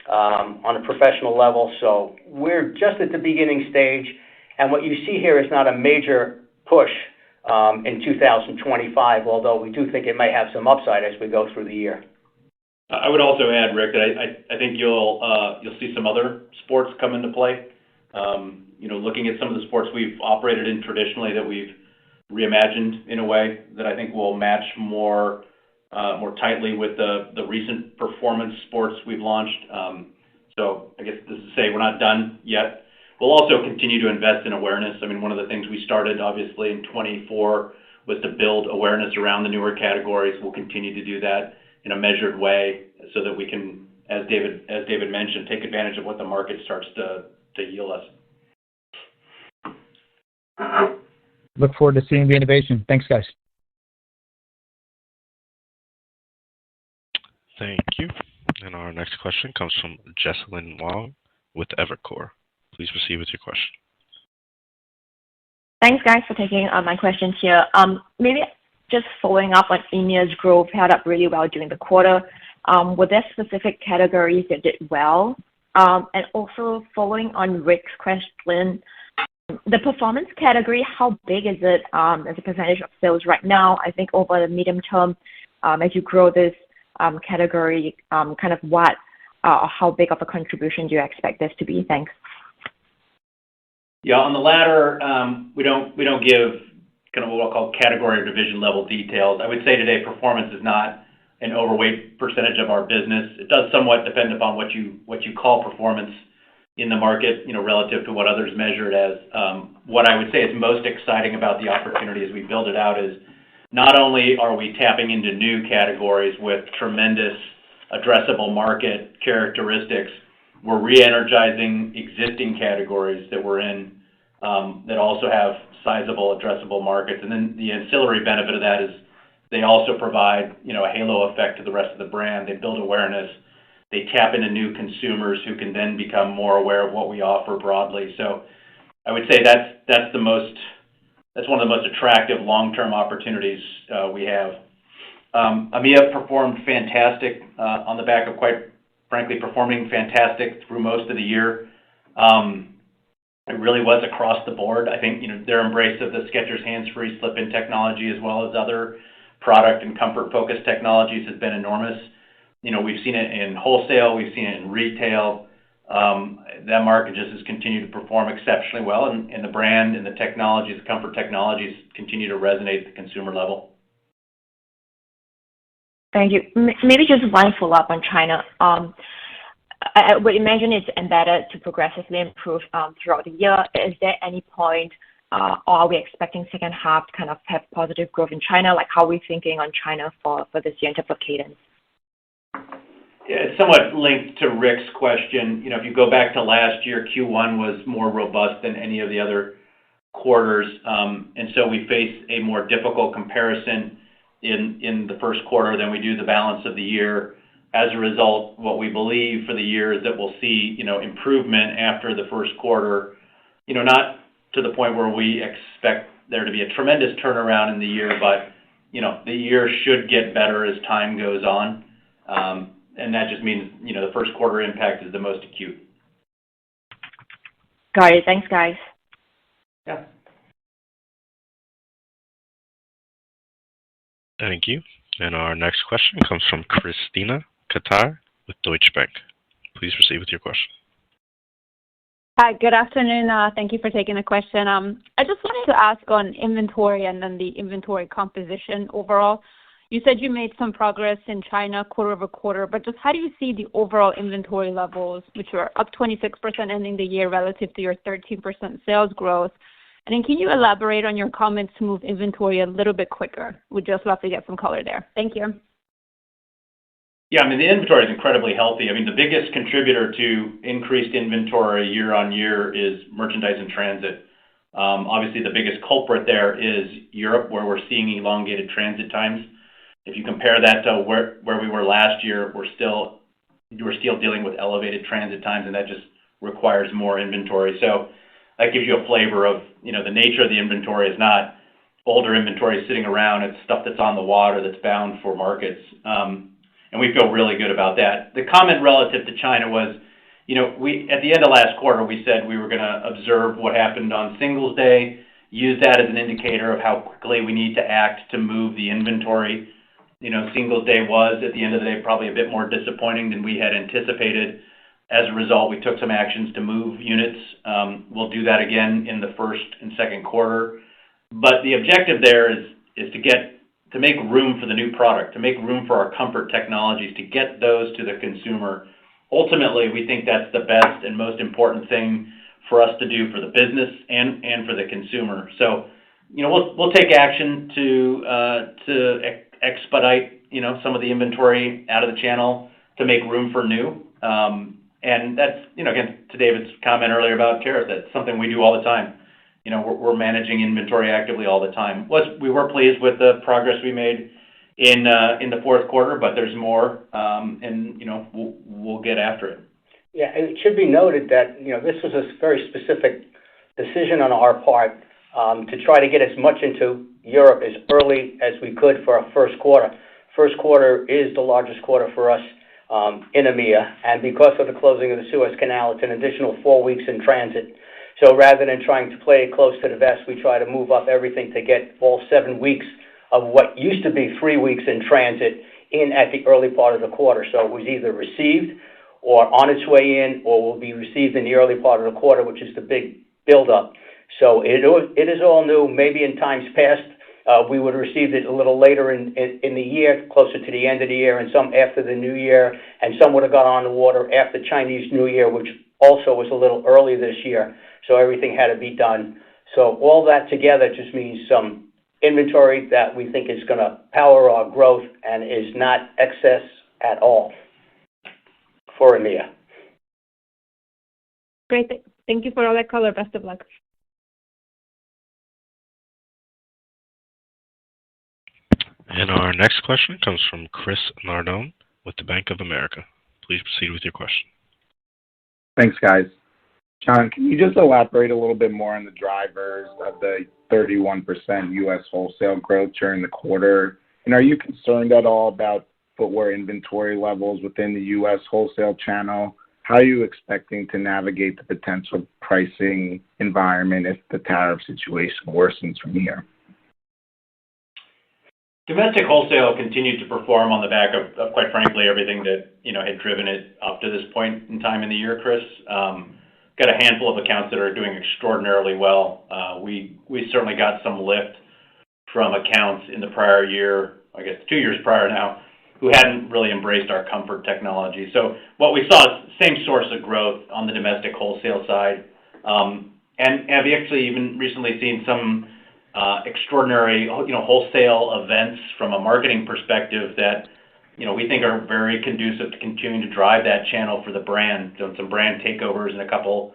on a professional level. So we're just at the beginning stage, and what you see here is not a major push in 2025, although we do think it may have some upside as we go through the year. I would also add, Rick, that I think you'll see some other sports come into play. Looking at some of the sports we've operated in traditionally that we've reimagined in a way that I think will match more tightly with the recent performance sports we've launched. So I guess this is to say we're not done yet. We'll also continue to invest in awareness. I mean, one of the things we started obviously in 24 was to build awareness around the newer categories. We'll continue to do that in a measured way so that we can, as David mentioned, take advantage of what the market starts to yield us. Look forward to seeing the innovation. Thanks, guys. Thank you. And our next question comes from Jesselyn Wong with Evercore. Please proceed with your question. Thanks, guys, for taking my questions here. Maybe just following up on EMEA's growth held up really well during the quarter. Were there specific categories that did well? And also following on Rick's question, the performance category, how big is it as a percentage of sales right now? I think over the medium term, as you grow this category, kind of what or how big of a contribution do you expect this to be? Thanks. Yeah, on the latter, we don't give kind of what I'll call category or division level details. I would say today performance is not an overweight percentage of our business. It does somewhat depend upon what you call performance in the market, relative to what others measure it as. What I would say is most exciting about the opportunity as we build it out is not only are we tapping into new categories with tremendous addressable market characteristics, we're re-energizing existing categories that we're in that also have sizable addressable markets. And then the ancillary benefit of that is they also provide, a halo effect to the rest of the brand. They build awareness. They tap into new consumers who can then become more aware of what we offer broadly. So I would say that's one of the most attractive long-term opportunities we have. EMEA performed fantastic on the back of, quite frankly, performing fantastic through most of the year. It really was across the board. I think their embrace of the Skechers hands-free slip-in technology as well as other product and comfort-focused technologies has been enormous. We've seen it in wholesale. We've seen it in retail. That market just has continued to perform exceptionally well, and the brand and the technologies, the comfort technologies, continue to resonate at the consumer level. Thank you. Maybe just one follow-up on China. I would imagine it's embedded to progressively improve throughout the year. Is there any point, or are we expecting second half to kind of have positive growth in China? Like, how are we thinking on China for this year in terms of cadence? Yeah, it's somewhat linked to Rick's question. If you go back to last year, Q1 was more robust than any of the other quarters, and so we face a more difficult comparison in the first quarter than we do the balance of the year. As a result, what we believe for the year is that we'll see, improvement after the first quarter, not to the point where we expect there to be a tremendous turnaround in the year, but, the year should get better as time goes on. And that just means, the first quarter impact is the most acute. Got it. Thanks, guys. Yeah. Thank you. And our next question comes from Christina Qatar with Deutsche Bank. Please proceed with your question. Hi, good afternoon. Thank you for taking the question. I just wanted to ask on inventory and then the inventory composition overall. You said you made some progress in China quarter-over-quarter, but just how do you see the overall inventory levels, which were up 26% ending the year relative to your 13% sales growth? And then can you elaborate on your comments to move inventory a little bit quicker? We'd just love to get some color there. Thank you. Yeah, I mean, the inventory is incredibly healthy. I mean, the biggest contributor to increased inventory year-on-year is merchandise in transit. Obviously, the biggest culprit there is Europe, where we're seeing elongated transit times. If you compare that to where we were last year, we're still dealing with elevated transit times, and that just requires more inventory. So that gives you a flavor of, the nature of the inventory is not older inventory sitting around. It's stuff that's on the water that's bound for markets. And we feel really good about that. The comment relative to China was, we at the end of last quarter, we said we were going to observe what happened on Singles Day, use that as an indicator of how quickly we need to act to move the inventory. Singles Day was, at the end of the day, probably a bit more disappointing than we had anticipated. As a result, we took some actions to move units. We'll do that again in the first and second quarter. But the objective there is to make room for the new product, to make room for our comfort technologies, to get those to the consumer. Ultimately, we think that's the best and most important thing for us to do for the business and for the consumer. So, we'll take action to expedite, some of the inventory out of the channel to make room for new. And that's, again, to David's comment earlier about tariffs, that's something we do all the time. We're managing inventory actively all the time. We were pleased with the progress we made in the fourth quarter, but there's more, and we'll get after it. Yeah, and it should be noted that this was a very specific decision on our part to try to get as much into Europe as early as we could for our first quarter. First quarter is the largest quarter for us in EMEA, and because of the closing of the Suez Canal, it's an additional 4 weeks in transit. So rather than trying to play it close to the vest, we try to move up everything to get all 7 weeks of what used to be 3 weeks in transit in at the early part of the quarter. So it was either received or on its way in, or will be received in the early part of the quarter, which is the big buildup. So it is all new. Maybe in times past, we would have received it a little later in the year, closer to the end of the year, and some after the New Year, and some would have got on the water after Chinese New Year, which also was a little early this year. So everything had to be done. So all that together just means some inventory that we think is going to power our growth and is not excess at all for EMEA. Great. Thank you for all that color. Best of luck. And our next question comes from Chris Nardone with the Bank of America. Please proceed with your question. Thanks, guys. John, can you just elaborate a little bit more on the drivers of the 31% U.S. wholesale growth during the quarter? And are you concerned at all about footwear inventory levels within the U.S. wholesale channel? How are you expecting to navigate the potential pricing environment if the tariff situation worsens from here? Domestic wholesale continued to perform on the back of quite frankly, everything that, had driven it up to this point in time in the year, Chris. Got a handful of accounts that are doing extraordinarily well. We certainly got some lift from accounts in the prior year, I guess 2 years prior now, who hadn't really embraced our comfort technology. So what we saw is the same source of growth on the domestic wholesale side. And have actually even recently seen some extraordinary, wholesale events from a marketing perspective that, we think are very conducive to continuing to drive that channel for the brand. Done some brand takeovers and a couple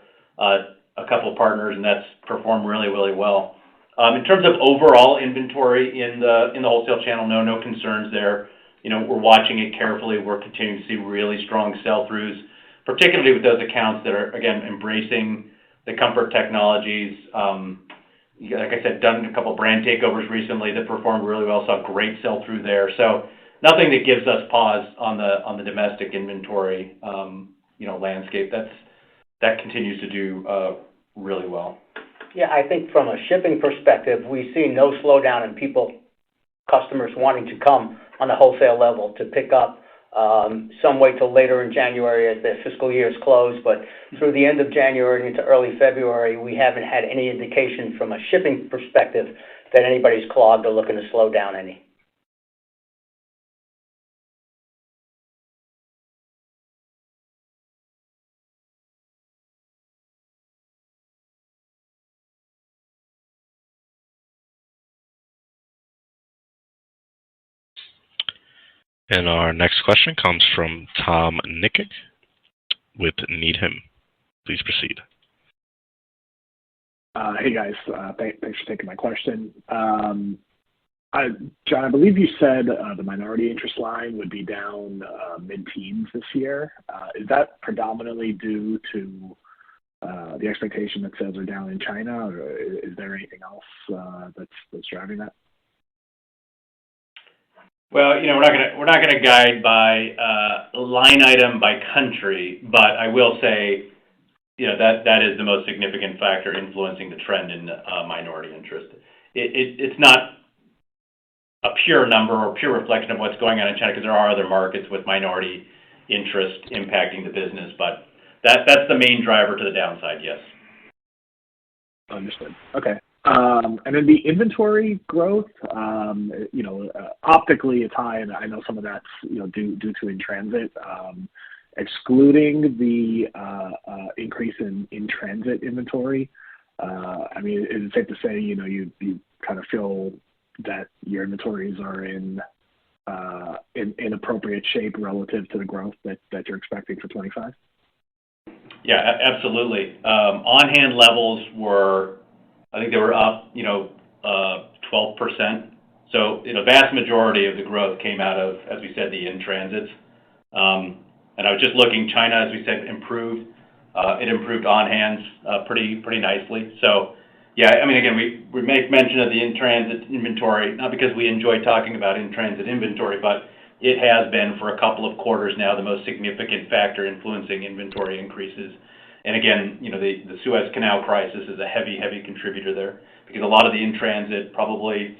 partners, and that's performed really, really well. In terms of overall inventory in the wholesale channel, no concerns there. We're watching it carefully. We're continuing to see really strong sell-throughs, particularly with those accounts that are, again, embracing the comfort technologies. Like I said, done a couple brand takeovers recently that performed really well, saw great sell-through there. So nothing that gives us pause on the domestic inventory, landscape. That continues to do really well. Yeah, I think from a shipping perspective, we see no slowdown in customers wanting to come on the wholesale level to pick up. Some wait till later in January as their fiscal year is closed, but through the end of January and into early February, we haven't had any indication from a shipping perspective that anybody's clogged or looking to slow down any. And our next question comes from Tom Nikic with Needham. Please proceed. Hey guys, thanks for taking my question. John, I believe you said the minority interest line would be down mid-teens this year. Is that predominantly due to the expectation that sales are down in China, or is there anything else that's driving that? Well, we're not gonna guide by line item by country, but I will say, that is the most significant factor influencing the trend in minority interest. It's not a pure number or pure reflection of what's going on in China, because there are other markets with minority interest impacting the business, but that's the main driver to the downside, yes. Understood. Okay. And then the inventory growth, optically it's high, and I know some of that's, due to in transit. Excluding the increase in transit inventory, I mean, is it safe to say, you kind of feel that your inventories are in appropriate shape relative to the growth that you're expecting for 25? Yeah, absolutely. On-hand levels I think they were up, 12%. So, vast majority of the growth came out of, as we said, the in-transits. And I was just looking, China, as we said, improved. It improved on-hands pretty nicely. So, yeah, I mean, again, we make mention of the in-transit inventory, not because we enjoy talking about in-transit inventory, but it has been for a couple of quarters now the most significant factor influencing inventory increases. And again, the Suez Canal crisis is a heavy contributor there, because a lot of the in-transit, probably,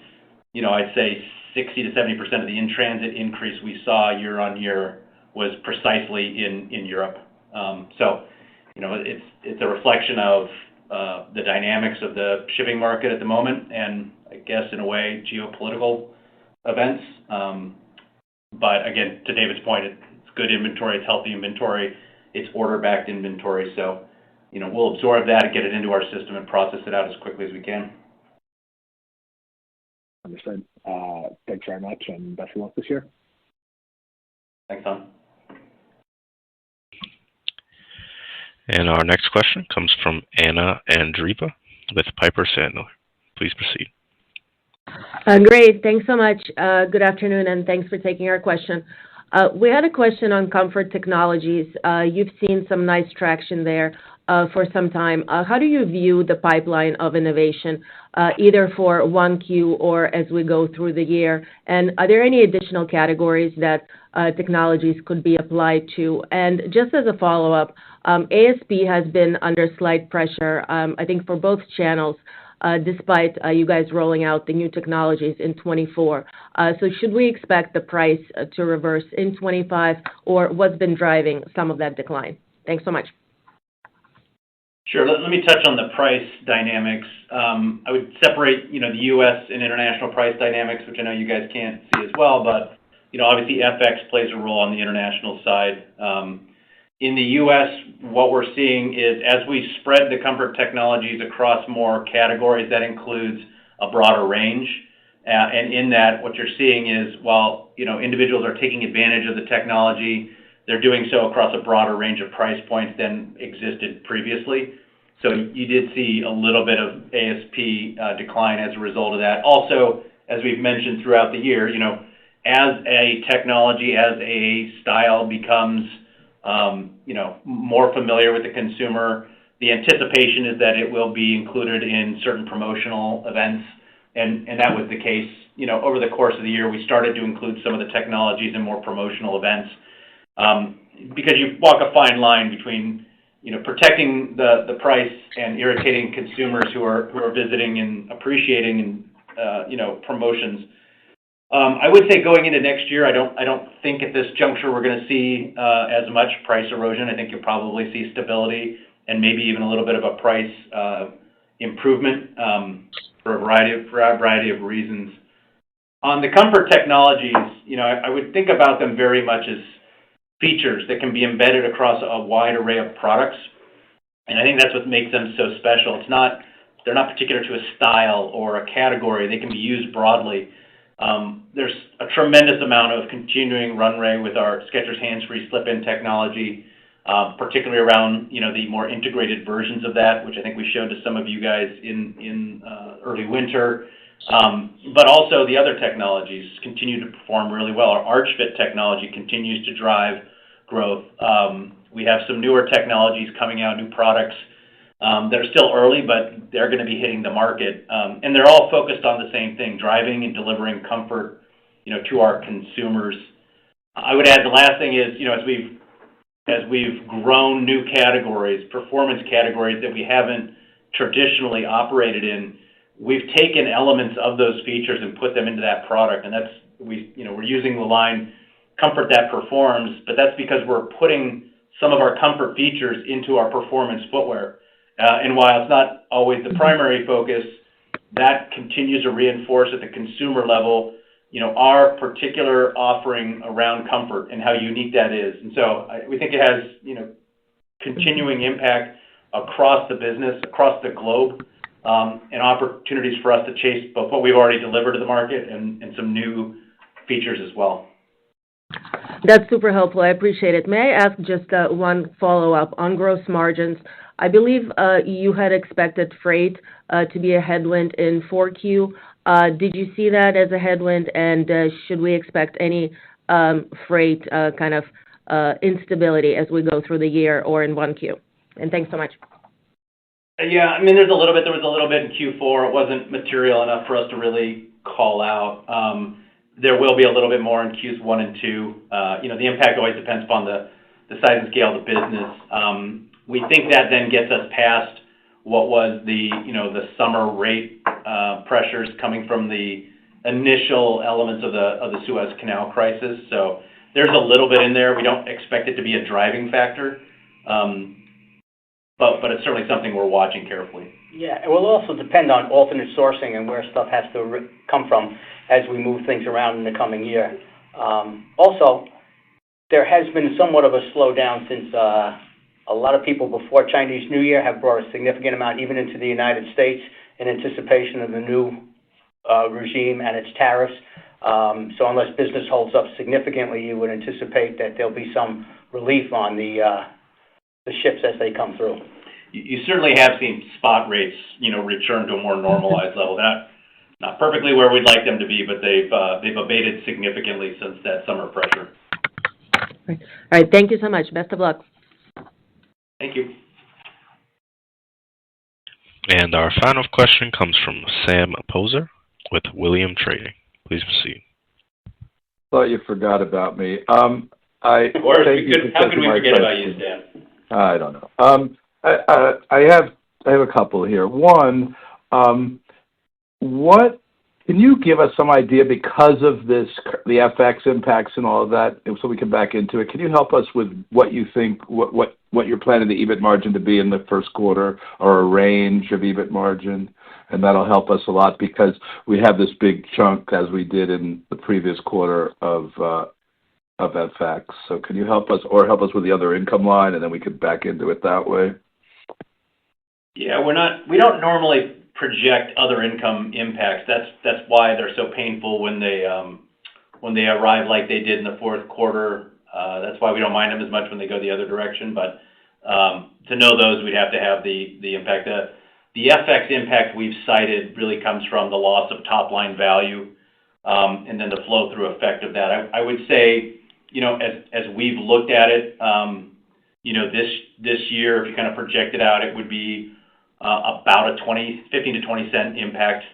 I'd say 60 to 70% of the in-transit increase we saw year on year was precisely in Europe. So, it's a reflection of the dynamics of the shipping market at the moment, and I guess in a way geopolitical events. But again, to David's point, it's good inventory, it's healthy inventory, it's order-backed inventory. So, we'll absorb that and get it into our system and process it out as quickly as we can. Understood. Thanks very much, and best of luck this year. Thanks, Tom. And our next question comes from Anna Andreeva with Piper Sandler. Please proceed. Great. Thanks so much. Good afternoon, and thanks for taking our question. We had a question on Comfort Technologies. You've seen some nice traction there for some time. How do you view the pipeline of innovation, either for 1Q or as we go through the year? And are there any additional categories that technologies could be applied to? And just as a follow-up, ASP has been under slight pressure, I think, for both channels, despite you guys rolling out the new technologies in 24. So should we expect the price to reverse in 25, or what's been driving some of that decline? Thanks so much. Sure. Let me touch on the price dynamics. I would separate, the U.S. and international price dynamics, which I know you guys can't see as well, but, obviously FX plays a role on the international side. In the U.S., what we're seeing is as we spread the Comfort Technologies across more categories, that includes a broader range. And in that, what you're seeing is while, individuals are taking advantage of the technology, they're doing so across a broader range of price points than existed previously. So you did see a little bit of ASP decline as a result of that. Also, as we've mentioned throughout the year, as a technology, as a style becomes more familiar with the consumer, the anticipation is that it will be included in certain promotional events. And that was the case, over the course of the year. We started to include some of the technologies in more promotional events, because you walk a fine line between, protecting the price and irritating consumers who are visiting and appreciating and, promotions. I would say going into next year, I don't think at this juncture we're going to see as much price erosion. I think you'll probably see stability and maybe even a little bit of a price improvement for a variety of reasons. On the Comfort Technologies, I would think about them very much as features that can be embedded across a wide array of products, and I think that's what makes them so special. They're not particular to a style or a category. They can be used broadly. There's a tremendous amount of continuing runway with our Skechers hands-free slip-in technology, particularly around, the more integrated versions of that, which I think we showed to some of you guys in early winter. But also the other technologies continue to perform really well. Our Arch Fit technology continues to drive growth. We have some newer technologies coming out, new products that are still early, but they're going to be hitting the market. And they're all focused on the same thing, driving and delivering comfort, to our consumers. I would add the last thing is, as we've grown new categories, performance categories that we haven't traditionally operated in, we've taken elements of those features and put them into that product. And we're using the line Comfort That Performs, but that's because we're putting some of our comfort features into our performance footwear. And while it's not always the primary focus, that continues to reinforce at the consumer level, our particular offering around comfort and how unique that is. And so we think it has, continuing impact across the business, across the globe, and opportunities for us to chase both what we've already delivered to the market and some new features as well. That's super helpful. I appreciate it. May I ask just one follow-up on gross margins? I believe you had expected freight to be a headwind in 4Q. Did you see that as a headwind, and should we expect any freight kind of instability as we go through the year or in 1Q? And thanks so much. Yeah, there was a little bit in Q4. It wasn't material enough for us to really call out. There will be a little bit more in Qs 1 and 2. The impact always depends upon the size and scale of the business. We think that then gets us past what was the summer rate pressures coming from the initial elements of the Suez Canal crisis. So there's a little bit in there. We don't expect it to be a driving factor, but it's certainly something we're watching carefully. Yeah, it will also depend on alternate sourcing and where stuff has to come from as we move things around in the coming year. Also, there has been somewhat of a slowdown since a lot of people before Chinese New Year have brought a significant amount even into the United States in anticipation of the new regime and its tariffs. So unless business holds up significantly, you would anticipate that there'll be some relief on the ships as they come through. You certainly have seen spot rates, return to a more normalized level. Not perfectly where we'd like them to be, but they've abated significantly since that summer pressure. All right. Thank you so much. Best of luck. Thank you. And our final question comes from Sam Poser with William Trading. Please proceed. Thought you forgot about me. Of course, how could we forget about you, Sam? I don't know. I have a couple here. One, what can you give us some idea because of the FX impacts and all of that, so we can back into it? Can you help us with what you think, what you're planning the EBIT margin to be in the first quarter, or a range of EBIT margin? And that'll help us a lot because we have this big chunk, as we did in the previous quarter, of FX. So can you help us with the other income line, and then we could back into it that way? Yeah, we don't normally project other income impacts. That's why they're so painful when they arrive like they did in the fourth quarter. That's why we don't mind them as much when they go the other direction. But to know those, we'd have to have the impact. The FX impact we've cited really comes from the loss of top line value, and then the flow through effect of that. I would say, as we've looked at it, this year, if you kind of project it out, it would be about a 15 to 20 cent impact.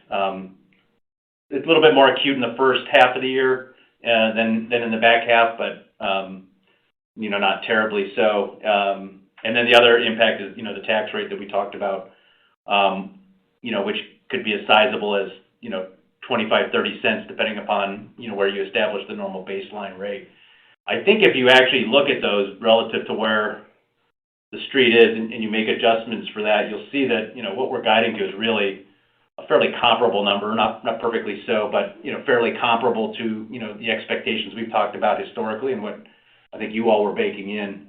It's a little bit more acute in the first half of the year than in the back half, but not terribly so. And then the other impact is the tax rate that we talked about, which could be as sizable as 25-30 cents depending upon where you establish the normal baseline rate. I think if you actually look at those relative to where the street is and you make adjustments for that, you'll see that what we're guiding to is really a fairly comparable number, not perfectly so, but fairly comparable to the expectations we've talked about historically and what I think you all were baking in.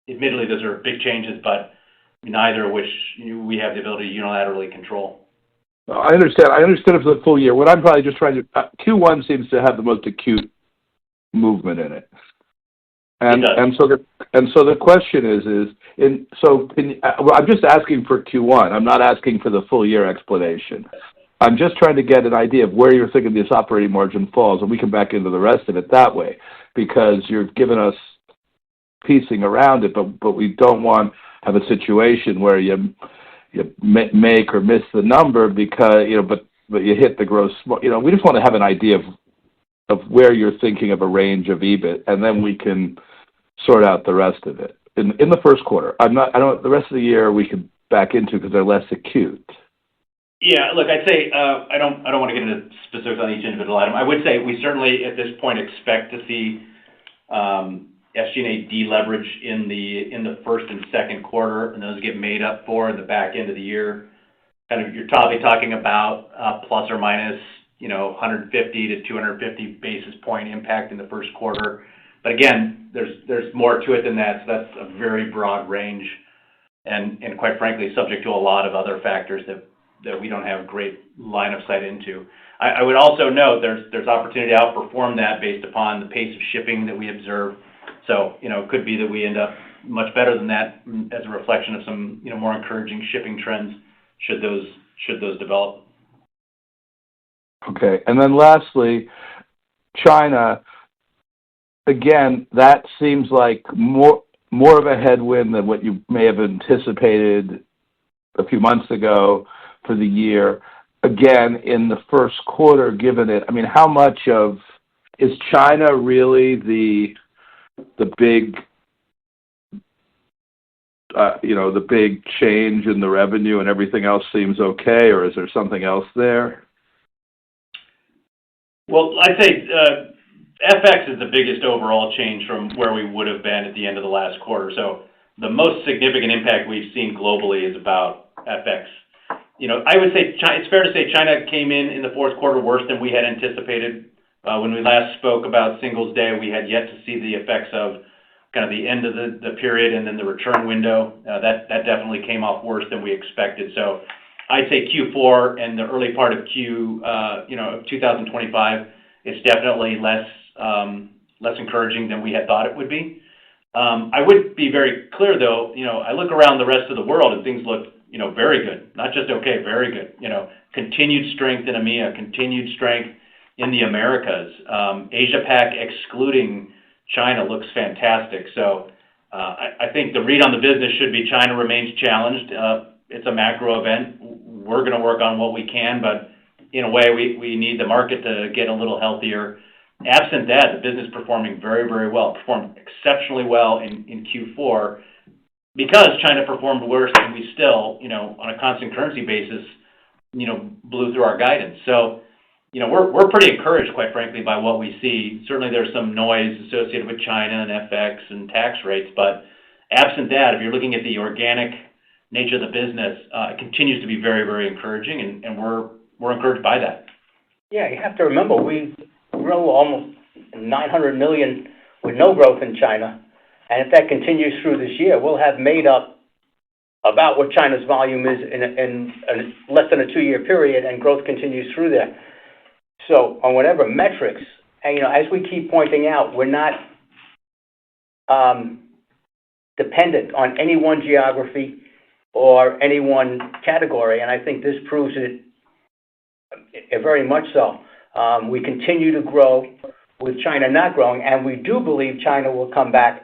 Admittedly, those are big changes, but neither of which we have the ability to unilaterally control. I understand. I understand it for the full year. What I'm probably just trying to Q1 seems to have the most acute movement in it. And It does. so the question I'm just asking for Q1. I'm not asking for the full year explanation. I'm just trying to get an idea of where you're thinking this operating margin falls, and we can back into the rest of it that way, because you've given us piecing around it, but we don't want to have a situation where you make or miss the number because but you hit the gross. We just want to have an idea of where you're thinking of a range of EBIT, and then we can sort out the rest of it in the first quarter. The rest of the year we can back into because they're less acute. Yeah, look, I'd say I don't want to get into specifics on each individual item. I would say we certainly at this point expect to see SG&A deleverage in the first and second quarter, and those get made up for in the back end of the year. Kind of, you're probably talking about plus or minus 150 to 250 basis point impact in the first quarter. But again, there's more to it than that. So that's a very broad range, and quite frankly, subject to a lot of other factors that we don't have great line of sight into. I would also note there's opportunity to outperform that based upon the pace of shipping that we observe. So, it could be that we end up much better than that as a reflection of some, more encouraging shipping trends should those develop. Okay. And then lastly, China, again, that seems like more of a headwind than what you may have anticipated a few months ago for the year. Again, in the first quarter, given it, how much is China really the big, the big change in the revenue and everything else seems okay, or is there something else there? Well, I'd say FX is the biggest overall change from where we would have been at the end of the last quarter. So the most significant impact we've seen globally is about FX. I would say it's fair to say China came in the fourth quarter worse than we had anticipated. When we last spoke about Singles Day, we had yet to see the effects of kind of the end of the period and then the return window. That definitely came off worse than we expected. So I'd say Q4 and the early part of 2025, it's definitely less encouraging than we had thought it would be. I would be very clear, though. I look around the rest of the world and things look, very good. Not just okay, very good. Continued strength in EMEA, continued strength in the Americas. Asia Pac, excluding China, looks fantastic. So I think the read on the business should be China remains challenged. It's a macro event. We're going to work on what we can, but in a way, we need the market to get a little healthier. Absent that, the business performing very, very well, performed exceptionally well in Q4 because China performed worse, and we still, on a constant currency basis, blew through our guidance. So, we're pretty encouraged, quite frankly, by what we see. Certainly, there's some noise associated with China and FX and tax rates, but absent that, if you're looking at the organic nature of the business, it continues to be very, very encouraging, and we're encouraged by that. Yeah, you have to remember, we grew almost $900 million with no growth in China, and if that continues through this year, we'll have made up about what China's volume is in less than a 2-year period, and growth continues through there. So on whatever metrics, and, as we keep pointing out, we're not dependent on any one geography or any one category, and I think this proves it very much so. We continue to grow with China not growing, and we do believe China will come back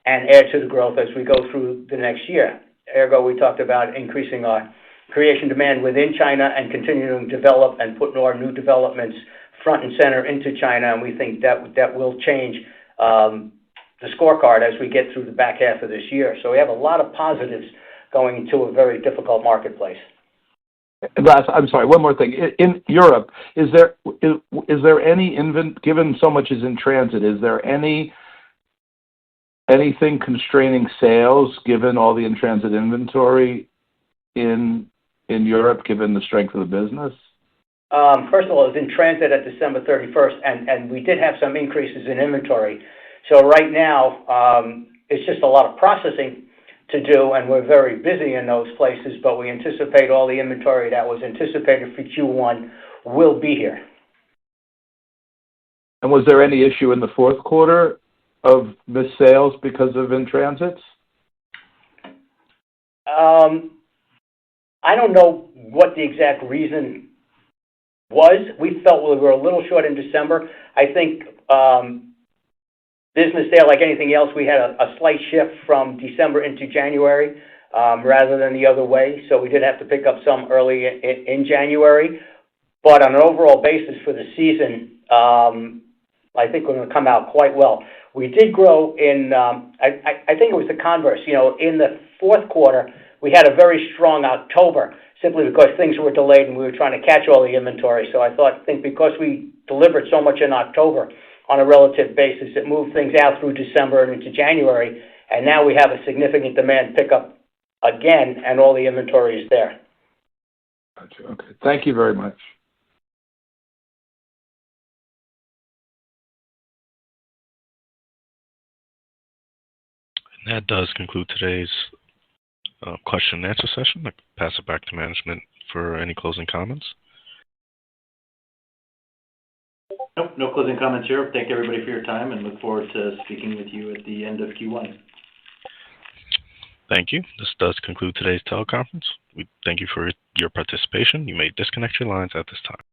and add to the growth as we go through the next year. Ergo, we talked about increasing our creation demand within China and continuing to develop and put more new developments front and center into China, and we think that will change the scorecard as we get through the back half of this year. So we have a lot of positives going into a very difficult marketplace. I'm sorry, one more thing. In Europe, is there any given so much is in transit, is there anything constraining sales given all the in-transit inventory in Europe, given the strength of the business? First of all, it was in transit at December 31st, and we did have some increases in inventory. So right now, it's just a lot of processing, to do, and we're very busy in those places, but we anticipate all the inventory that was anticipated for Q1 will be here. And was there any issue in the fourth quarter of missed sales because of in-transits? I don't know what the exact reason was. We felt we were a little short in December. I think business there, like anything else, we had a slight shift from December into January rather than the other way. So we did have to pick up some early in January. But on an overall basis for the season, I think we're going to come out quite well. We did grow in, I think it was the converse. You know, in the fourth quarter, we had a very strong October simply because things were delayed and we were trying to catch all the inventory. So I think because we delivered so much in October on a relative basis, it moved things out through December and into January. And now we have a significant demand pickup again, and all the inventory is there. Gotcha. Okay. Thank you very much. And that does conclude today's question and answer session. I pass it back to management for any closing comments. Nope, no closing comments here. Thank everybody for your time and look forward to speaking with you at the end of Q1. Thank you. This does conclude today's teleconference. We thank you for your participation. You may disconnect your lines at this time.